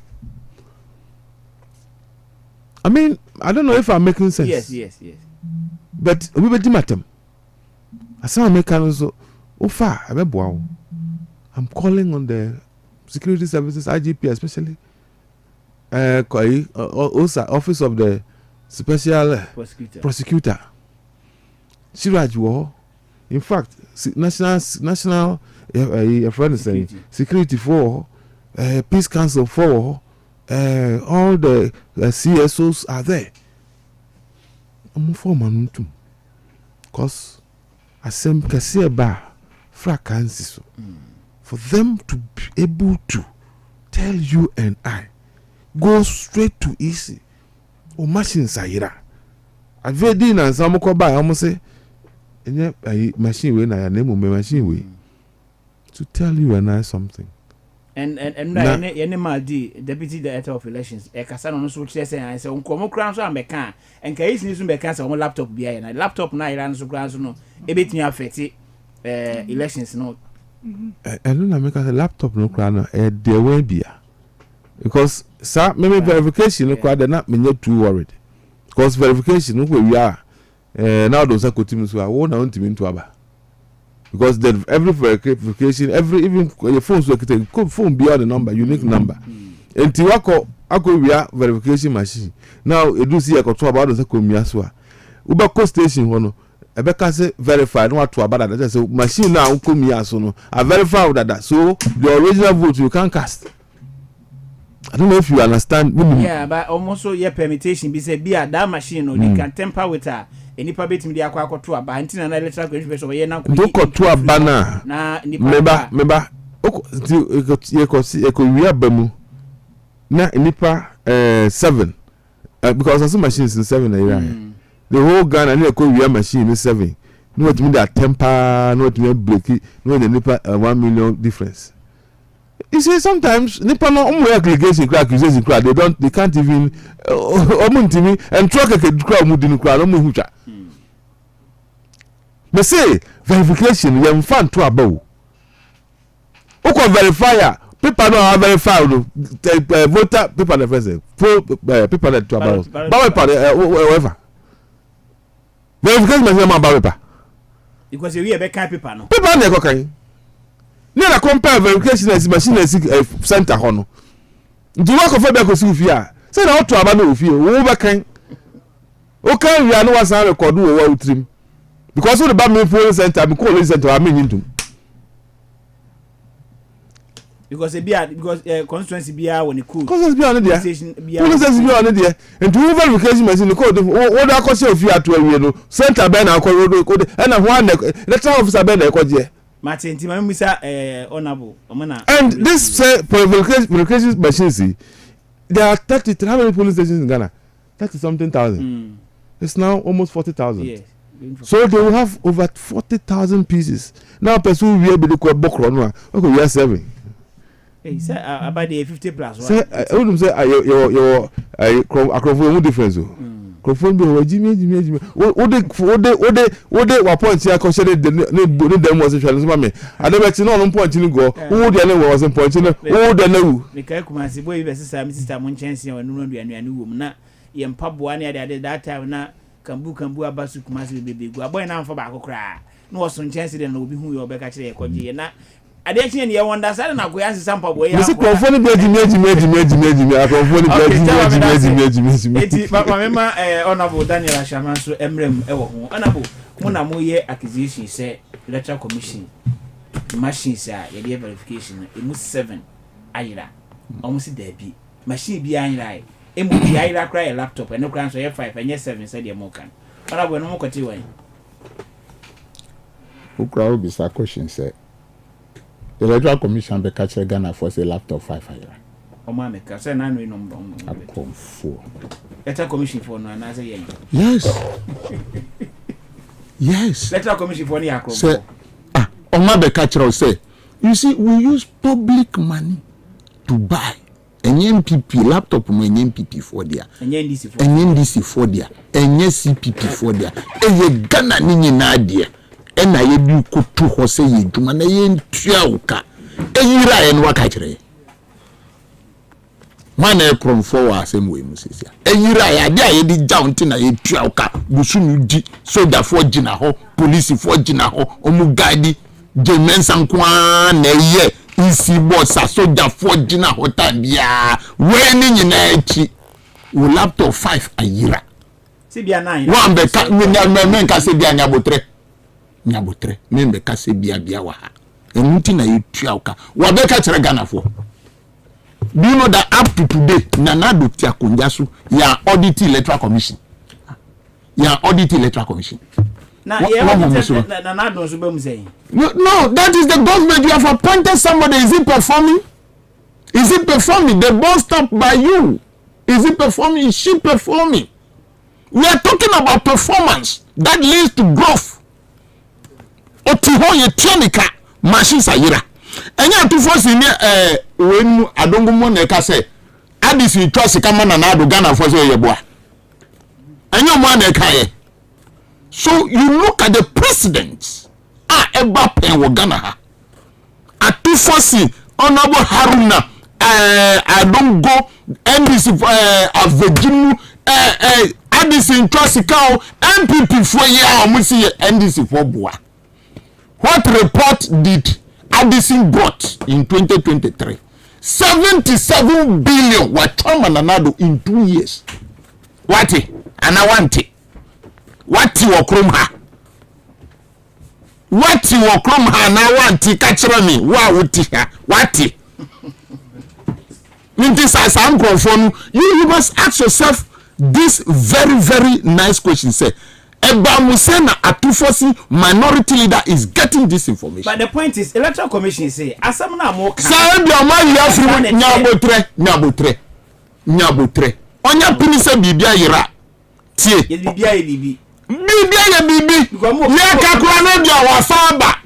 I mean, I don't know if I'm making sense. Yes. But we be dimatem. As I make also, I'm calling on the security services, IGP especially, office of the special prosecutor Siraj wo in fact national friend saying security for peace council for all the CSOs are there. I'm for manuntum cause asem kase ba frakansi for them to be able to tell you and I go straight to easy o machine sayira avedi na nsa mko ba am say enye machine we na ya name machine we to tell you and I something. And any maldi deputy director of elections e kasa no so kire say say nkomo kran so ambeka en kai sini so mbeka say o laptop bia na laptop na ira so kran so no e betimi affect elections no and na make a laptop no kran no e de we bia because sir maybe verification no kran na me too worried because verification no we are now those akotim so wo na ntimi nto aba because then every verification even your phone so take phone beyond the number unique number enti wako wia verification machine now e do see e ko to about those akomia so a uba co station hono e be ka say verify no to about that say machine na akomia so no a verify that so the original vote you can cast. I don't know if you understand. Yeah, but almost so your permutation be say be that machine no they can tamper with her. Any public media akwa to aba antina na electoral commission so ye na ko to aba na meba eko wi abamu na nipa 7 because as machines in 7 area the whole Ghana na eko wi machine in 7 no what mean that temper no what mean break no the nipa 1 million difference. You see sometimes nipa no aggregation accusation they can't even omuntimi and truck ke kra mu dinu kra no mu hutwa. Me say verification yam fan to abawo. Uko verifier people no have verified voter people the first people that to about whatever. Verification me say about paper. Because we be kind paper no. Paper na ko kan. Ni na compare verification as machine center hono. Nti work of be ko si ofia. Say na to aba na ofia wo be kan. O kan wi anu wasan record wo wa utrim. Because when the Bami polling center, we call center, I mean into. Because because constituency be when it cool. Constituency be on there. Constituency be on there. And to verification machine, the code. What I call you fear to you know. Center Ben I call road. And one letter officer Ben I call you. Martin, Timamisa, honorable. And this verification machines, there are 30. How many police stations in Ghana? 30 something thousand. It's now almost 40,000. Yes. So they will have over 40,000 pieces. Now, person will be able to book on we are 7. Hey, sir, about the 50 plus. Say, I wouldn't say your acrophone difference. Acrophone be Jimmy. What they were points here considered the demonstration. I never know on point in go. Who the other wasn't pointing. Who the new? The Kakumasi boy versus Mr. Munchensi and no woman. Yam Pabuani at that time now. Kambu abasu kumasi bebe go aboy na mfa ba kokra no waso chance de na obi hu yo be ka kire ekoje na ade chine ne wonder say na goya sisa mpa boy ya misi krofoni be ejimi akrofoni be ejimi eti papa mema honorable Daniel Ashaman so emrem ewo ho honorable muna mo ye acquisition say electoral commission machines a ye verification emu 7 ayira almost there bi machine bi ayira emu bi ayira kra your laptop and no kran so 5 and 7 said the mokan honorable no mo kwati wan ukra obi sa question say the electoral commission be catch Ghana for say laptop 5 ayira o ma me ka say na no number akon 4 electoral commission for no na say yen yes electoral commission for ni akron say o ma be catch say you see we use public money to buy NPP laptop no NPP for there NDC for there CPP for there Ghana ni nyina de na ye bi kotu ho se ye dwuma na ye ntua uka eyira ye no waka kire mana e krom for wa asem we musisia eyira ye ade aye di jaunti na ye tua uka busunu di soldier for gina ho police for gina ho omu guide jemensa kwa na ye isi boss soja for gina hotan bia we ni nyina echi wo laptop 5 ayira si bia 9 one be ka men ka se bia nyabotre men be ka se bia wa ha emuti na yetua uka wa be ka kire Ghana for. Do you know that up to today Nana Addo Tiakonja so ya audit electoral commission now Nana Addo so be mu say no, that is the government. You have appointed somebody. Is it performing? The ball stopped by you. Is it performing? Is she performing? We are talking about performance that leads to growth. Otiho ye tianika machines ayira. Enya to force in when adongo mo na ka say adis you trust kama Nana Addo Ghana for say yeboa. Enya mo na ka ye. So you look at the presidents. Eba pen wo Ghana ha. Atufosi Honorable Haruna Adongo NDC Aveginu NDC Intrasikao MPP for ya omusi NDC for boa. What report did Addison brought in 2023? 77 billion wa Chama Nana Addo in 2 years. Wati anawante. Wati wo krom ha. What you walk from Hana wanti catch me? Wow, what? This as I'm confirm. You must ask yourself this very, very nice question. Say, Eba Musena Atufosi minority leader is getting this information. But the point is, electoral commission say, Asamna mo. Say, Nyabotre. Onya pinise bibia yira. Tie. Bibi. Bibi.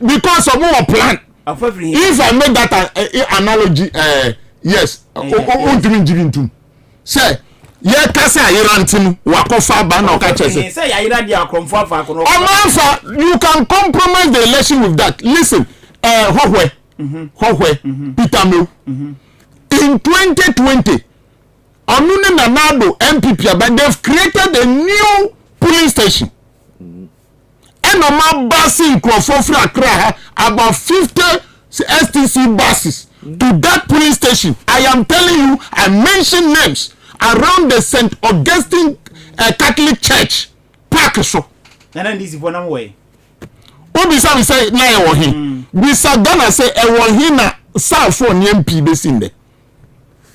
Because of our plan. If I make that analogy, yes, say, yeah, Kasa Irantin, Wakofa Bano Kaches. Say, I read your comfort. You can compromise the election with that. Listen, Howe, Peter Mill. In 2020, Onune Nana Addo MPP, but they've created a new police station. And no man busing for Accra about 50 STC buses to that police station. I am telling you, I mentioned names around the St. Augustine Catholic Church Park. So, and then this is one way. Obisa we say na e wo hin. We sat down and say e wo hin na South for MP be sin there.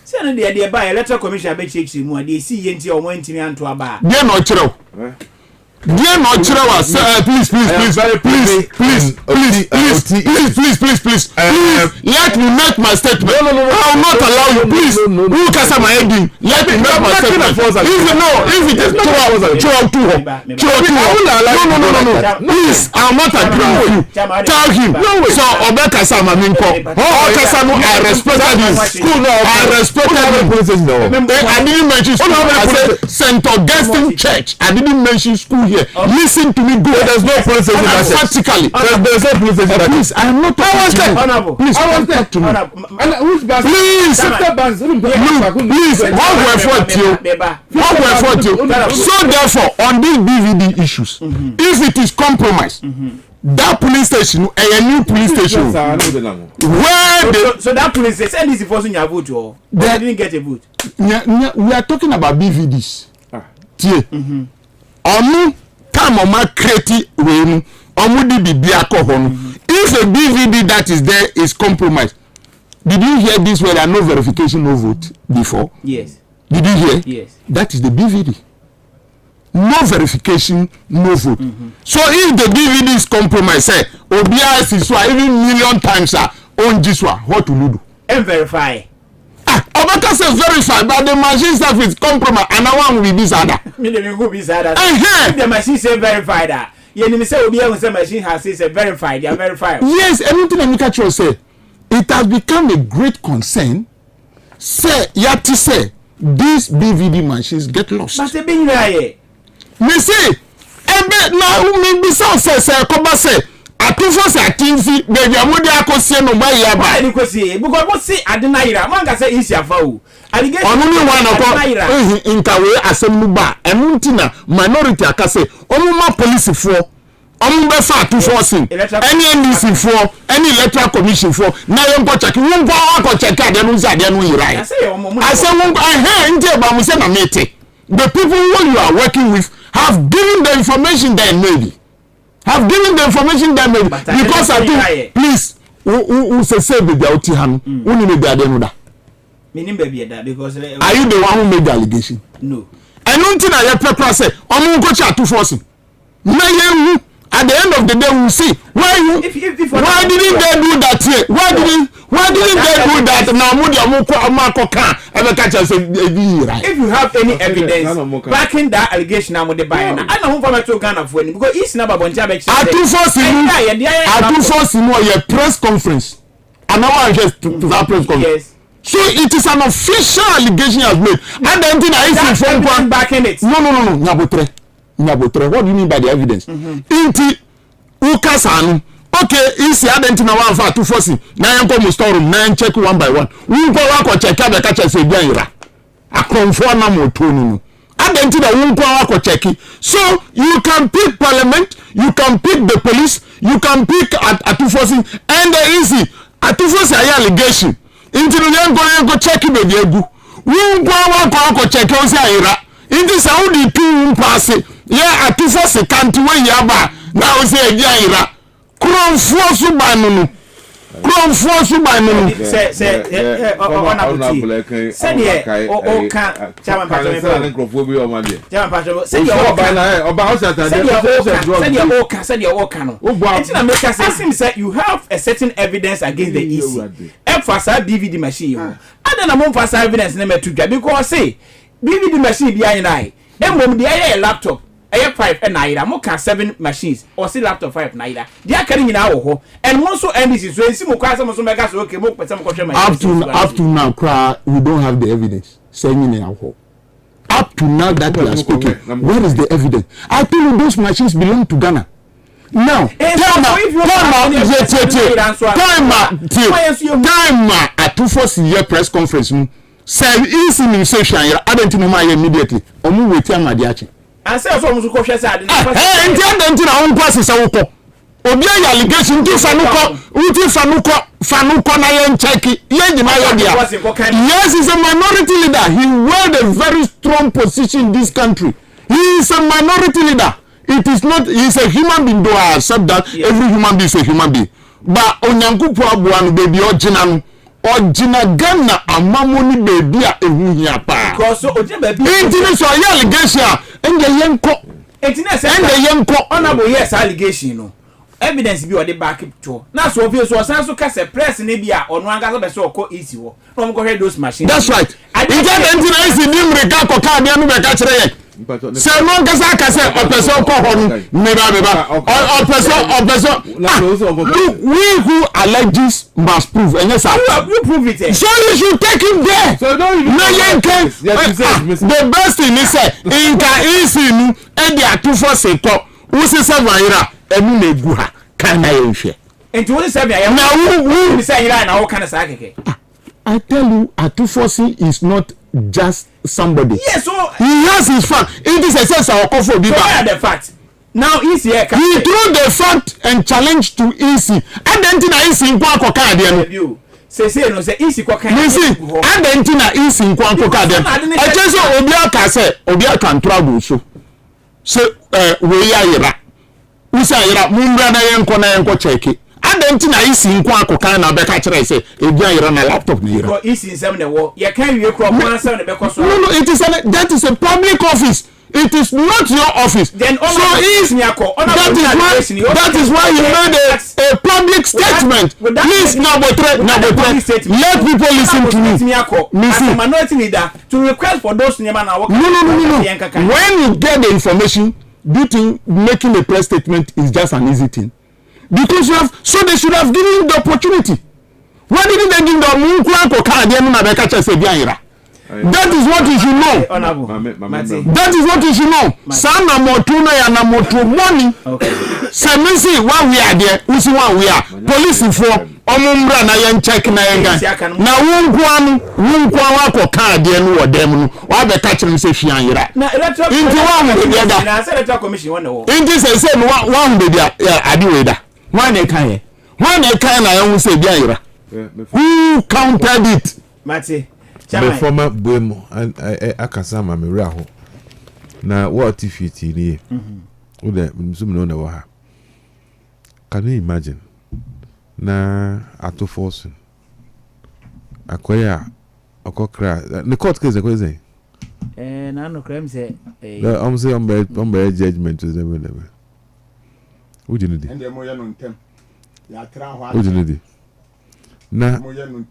Say na dey buy electoral commission be check mu dey see ye nti o mo ntimi anto aba. Dey no kire. Dear no Chirewa, please. Let me make my statement. No. I will not allow you. Please. Who can say my ending? Let me make my statement. If it is no. Please, I will not agree with you. Tell him. So Obeka Sama Minko. I respected him. I respected him. I didn't mention school. I said St. Augustine Church. I didn't mention school here. Listen to me good. There's no police station. Practically. There's no police station. Please, I am not talking to you. Please, talk to me. Please. Please. What we effort you. So therefore, on these DVD issues, if it is compromised, that police station, a new police station, where so that police station is forcing your vote, or they didn't get a vote. We are talking about BVDs. Time on my creative way, if a DVD that is there is compromised, did you hear this where there are no verification, no vote before? Yes. Did you hear? Yes. That is the DVD. No verification, no vote. So if the DVD is compromised, say, OBS is even million times on this one, what will you do? And verify. Obaka says verify, but the machine stuff is compromised, and I want to be this other. If the machine say verified that, you say the machine has said verified, they are verified. Yes, anything Amika say, it has become a great concern. Say, Yati say, these BVD machines get lost. But they been there. Me say, now me be so say, Koba say. Atufo say atinzi baby amodi akosie no mai ya ba ni kosie because what say adenaira man ka say isi afa o allegation onu ni wan akọ nkawe asem nu ba enu ntina minority aka say omuma police fo ọmọ bẹ fa 240 any NDC for any electoral commission for na yon go check won go akọ check ade no ade no yirai I say won nje ba mo say na mete the people who you are working with have given the information they need because I think please who say be the oti han who ni be ade no da meaning baby that because are you the one who made the allegation? No. And until I prepare say omo go check 240 na yen at the end of the day we will see why didn't they do that here? Why didn't they do that? Now if you have any evidence backing that allegation I know who from to Ghana for because it's never going to be a press conference and now just to that press conference. Yes. So it is an official allegation has made and then I see from backing it. No Nyabotre, what do you mean by the evidence? Inti ukasanu. Okay, isi adenti na one for 240. Na yanko mu store room, na check one by one. Unko wako check abe ka check se bia ira. Akonfo na motonu no. Adenti na unko wako check. So you can pick parliament, you can pick the police, you can pick at 240 and easy. At 240 ay allegation. Inti no yanko check be di egu. Unko wako check o se ira. Inti Saudi tu mpase. Yeah, at 240 can't wait yaba. Now say ira. Kron force by no. Say you have a certain evidence against the EC. Emphasize DVD machine. I don't know emphasize evidence name to because say DVD machine behind I. Then the laptop. I 5 and naira mo can 7 machines or see laptop 5 naira they are carrying now ho and also NDC so see mo kwa some so mega so okay mo pese mo kwhwe machine up to now we don't have the evidence saying in ho up to now that we are speaking where is the evidence? I think those machines belong to Ghana now time at 240 year press conference say easy me say shine I don't know my immediately omu weti amadiachi and say so musu ko hwe say ade na enti na won pass say wukọ obi ayi allegation ti fanuko na yen check yen jima yo dia yes is a minority leader he held a very strong position in this country he is a minority leader it is not he is a human being though I accept that every human being is a human being but onyankupu abuanu baby ojina no ojina Ghana amamoni baby a ehu hia pa because ojina baby enti so allegation ende yenko honorable yes allegation no evidence bi o de back to na so ofie so san so kase press ne bi a ono anga so be so ko easy wo no mo ko head those machines that's right ije enti na isi nimre ka ko ka de no be ka kire ye se no kasa kase opeso ko ho meba opeso we who alleges must prove and yes you prove it so you should take him there so don't you the best thing is say inka isi nu e dia 240 ko usi 7 ira enu na egu ha kan na yenhwe enti woni 7 ya na we say ira na wo kan sa keke I tell you Atufosi is not just somebody. Yes, so he has his fact. It is a sense of comfort. So where the fact? Now EC he threw the fact and challenge to EC. And then tina EC nkwa koka ade no. Say no say EC koka. Listen, and then tina EC nkwa koka ade. I just say obi aka say obi aka ntrago so. Say we ya yira. We say yira mumbra na yenko check. And then tina isi nkwa akokan na beka kire say ebia yira na laptop ni yira because isi nsem na wo ye kan wie kro mo ansem na beko so no it is that is a public office it is not your office then so is that is why you made a public statement please nabotre let people listen to me as a minority leader to request for those nyama na work no when you get the information do you think making a press statement is just an easy thing? Because you have, so they should have given you the opportunity. Why didn't they give the Munkuanko card? That is what you should know. That is what you should know. Sana motuna ya na motu money. Semisi one we are there, usi one we are. Police for omumbra na yen check na yen gan na wonkoa wakọ de no wo dem no wa be ka kire se hwian yira inti wa mu de da na se electoral commission won no inti se no wa mu de ade we da wa na kan ye wa na kan na yen se bia yira who counted it mate the former boemo and akasa ma me ra ho na what tifiti ni wo de msum no na wa ha. Can you imagine na ato forcing akoya okokra the court case akoze na no crime say I'm say on judgment is never who did it and mo ya no ntem ya tra ho who did it na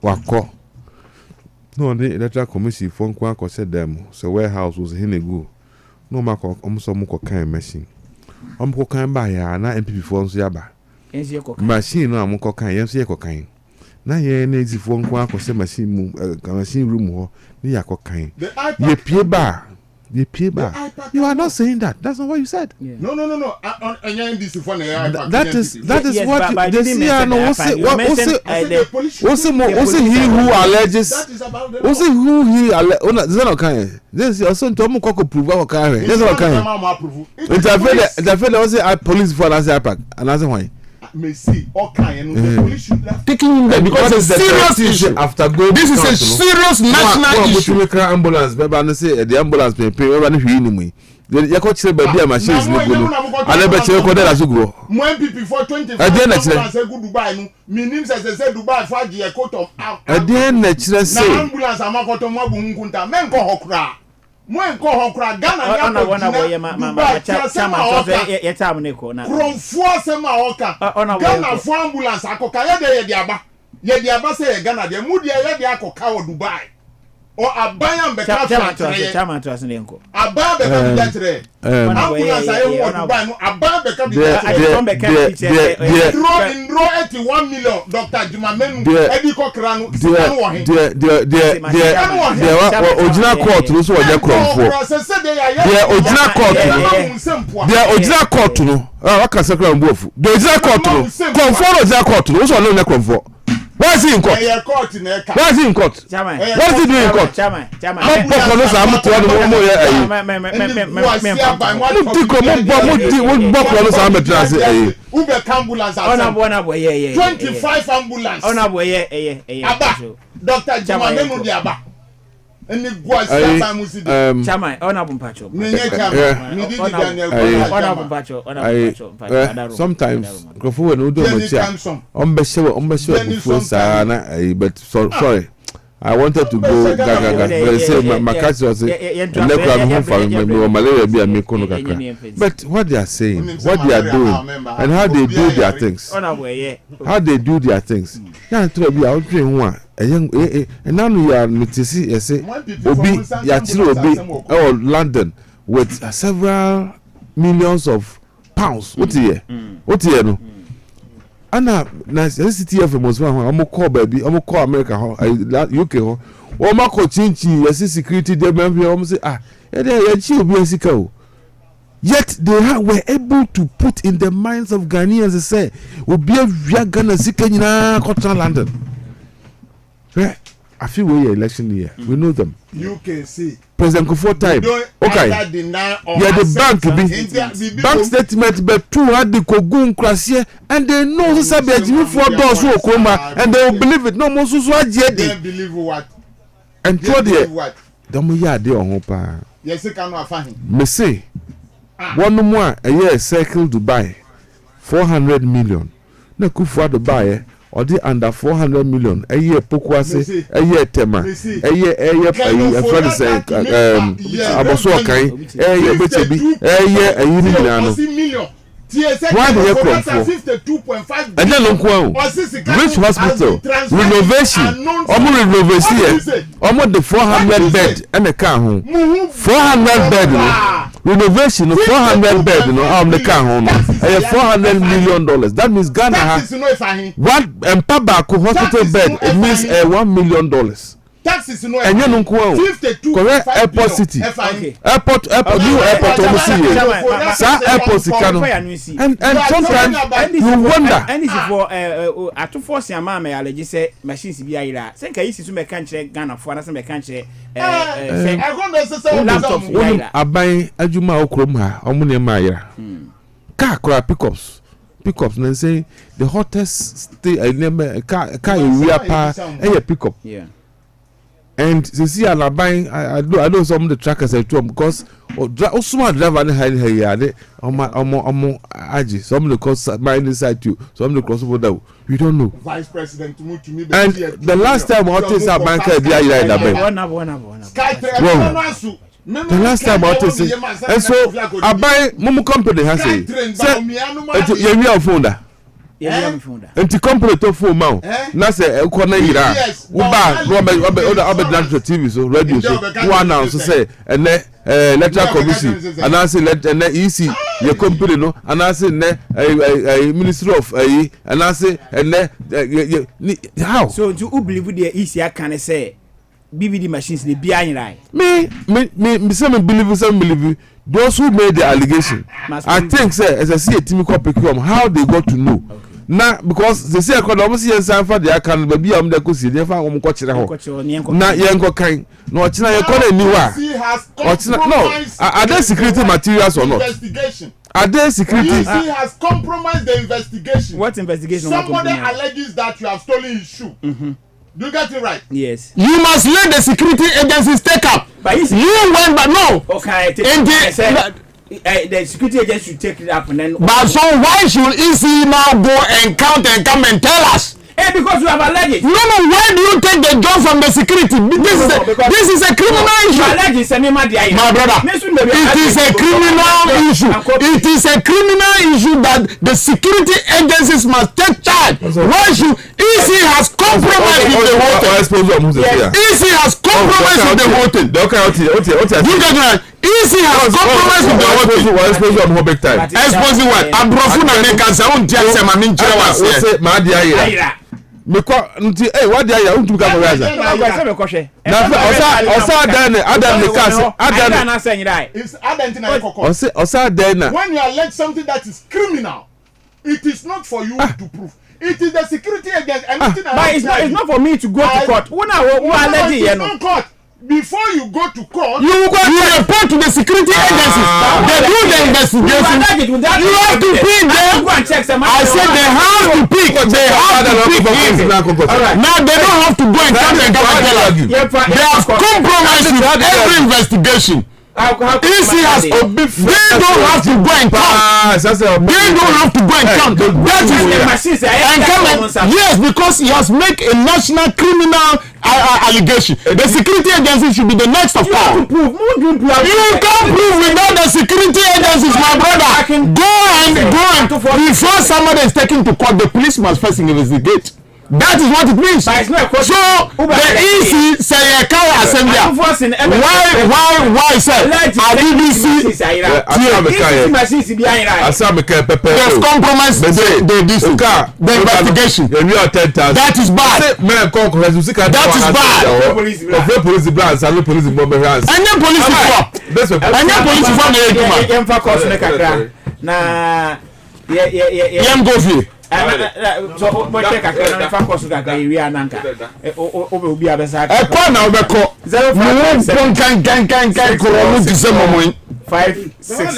wako no the electoral commission phone kwa ko said them so warehouse was hinegu no mako omso mo ko kan machine omko kan ba ya na MPP for nso ya ba machine no amko kan yem se kokan na ye na ezifo nko akose machine mu machine room ho ni yakokan ye pie ba you are not saying that. That's not what you said. Yeah. No that is yes, what they see no what's he who alleges what's who he alleges no kan this also to mo kokko prove what kan this no kan interfere also police for that attack and that's why may see all kind the police should have taking him there because it's a serious issue after go this is a serious national issue we can ambulance baba no say the ambulance pay baba no hwi ni mu ye ko kire ba bia machines ni go no ale be kire ko da sugo mo MPP for 25 ambulance go Dubai no minim say Dubai for gie kotom again na kire say ambulance amakotom abu nkunta men ko hokra mo enko hokra Ghana ya na wana boye ma chama so ye tam ne ko na kronfo asema oka Ghana for ambulance akoka ye de aba say Ghana de mu de ye de akoka o Dubai o abaya mbeka chama to asene nko abaya beka biatre ambulance aye wo Dubai no abaya beka biatre draw 81 million Dr. Jumamenu edi kokra no sika wo he the original court no so oje kronfo the original court no waka sakra mbofu the original court no kronfo no original court no so no kronfo. Why is he in court? Why is he in court? What is he doing in court? Ube ambulance 25 ambulance. Dr. Jumamenu Diaba. Any boys Chama honorable Pacho. Sometimes Kofu and Udo but sorry. I wanted to go gaga. But what they are saying, what they are doing, and how they do their things. Yeah, to be out one. And now you are notisi say obi ya chiro obi or London with several millions of pounds. What here no? Ana na city of most one am call baby am call America UK ho o ma ko chinchi yes security dem am say ya chi obi sika o. Yet they were able to put in the minds of Ghanaians say obi avia Ghana sika nyina ko London. I feel we're election year. We know them. UKC. President Kufuor time. Okay. Yeah, the bank statement, but 2 had the Kogun Krasie, and they know this is $4 who come and they will believe it. No more so they believe what? And throw the don't we are there on Hopa. Yes, you cannot find. Me say one more a year circle Dubai 400 million. No Kufuor Dubai. Or the under 400 million a year pokwase a year tema a year friend say aboso kan a year bechebi a year a million. Why do you come for 52.5 and then which hospital renovation almost the 400 bed and the car home 400 bed renovation 400 bed the car home $400 million. That means Ghana has one Mpabako hospital bed. It means $1 million. taxes no enye no nko 52 correct airport city airport new airport almost sa airport sika no and sometimes you wonder and is for to force your mama allergy say machines bi ayira say nka yisi so me kan kire Ghana fo na say me kan kire laptop aban adwuma okrom ha omo ne ma ayira car kora pickups and say the hottest stay car area pa pickup and see I know some of the trackers at home because smart driver ne here they omo aji some of the cross mine inside you some of the cross over we don't know vice president to me and the last time what is our bank there in that the last time I was saying, and so I buy Momo company has say, you are founder. And the company to full mount. Now say, corner ira. Uba, Robert Lancho TV, so radio show. Who announce say, and then electoral commission, and I say, let and then easy your company no, and I say, a minister of and I say, and then how? So you believe with the easy, I can say. BBD machines they behind right. Me some believe those who made the allegation. I think say as I see a team copy come how they got to know. Now because they say I could almost see sign for the account maybe am the cosi dey fa am ko kire ho. Na yenko kan no ochina ye call anywhere. No, are there security materials or not? Are there security? EC has compromised the investigation. What investigation? Somebody alleges that you have stolen his shoe. Do you get it right? Yes. You must let the security agencies take up. But you went, but no. Okay. The security agency should take it up and then. But so why should EC now go and count and come and tell us? Because you have alleged. No. Why do you take the job from the security? This is a criminal issue. My brother, it is a criminal issue. It is a criminal issue that the security agencies must take charge. Why should EC has compromised with the voting? EC has compromised with the voting. You get right. EC has compromised with the voting. Exposing what? Abrofuna make us own just a min chira Meko nti what dey ya untu ka baraza na osa dan adam ne case adam na say nyrai is adam na kokko osa dan when you allege something that is criminal it is not for you to prove it is the security agent anything but it's not for me to go to court who allege you know before you go to court you report to the security agencies they do the investigation you have to pick them I said they have to pick him now they don't have to go and come and tell you they have compromised with every investigation EC has they don't have to go and count they don't have to go and count that is and come yes because he has made a national criminal allegation the security agency should be the next of all you can't prove without the security agencies my brother go and before somebody is taken to court the police must first investigate. That is what it means. So the EC say assembly. Why say IBC there's compromise the investigation. That is bad. That is bad. So but check akana fa course ga wi ananka obi abesa ekọ na obekọ 0 kan ko mu disem mo 5 6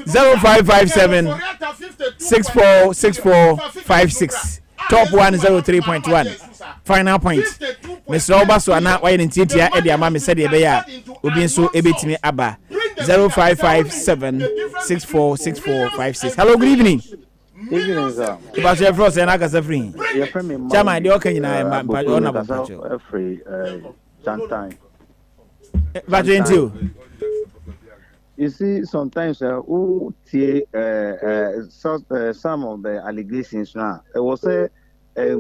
0557 646456 top 103.1 final point Mr. Obaso ana why ntitia e dia ma me said e be ya obi nso ebetimi aba 0557 646456 hello good evening evening sir about your frost and aka safrin chama de oka nyina ma ona ba pacho free sometime but until you see sometimes who some of the allegations now it was a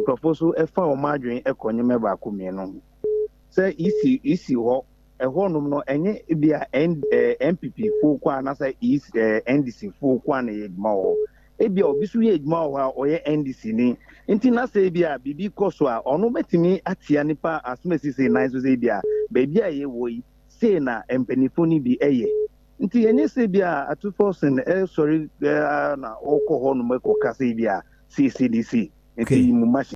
proposal e fa o madwen e konyeme ba ko mi no say isi ho e ho no no enye bia MPP fo kwa na say NDC fo kwa na yedma ho ebi obi so ye adwuma ho a oye NDC ni nti na say bia bibi koso a ono betimi atia nipa asumesi say nice so say bia baby a ye wo yi say na empanifo ni bi eye nti yenye say bia atufosen sorry na okọ ho no meko ka say bia CCDC nti mu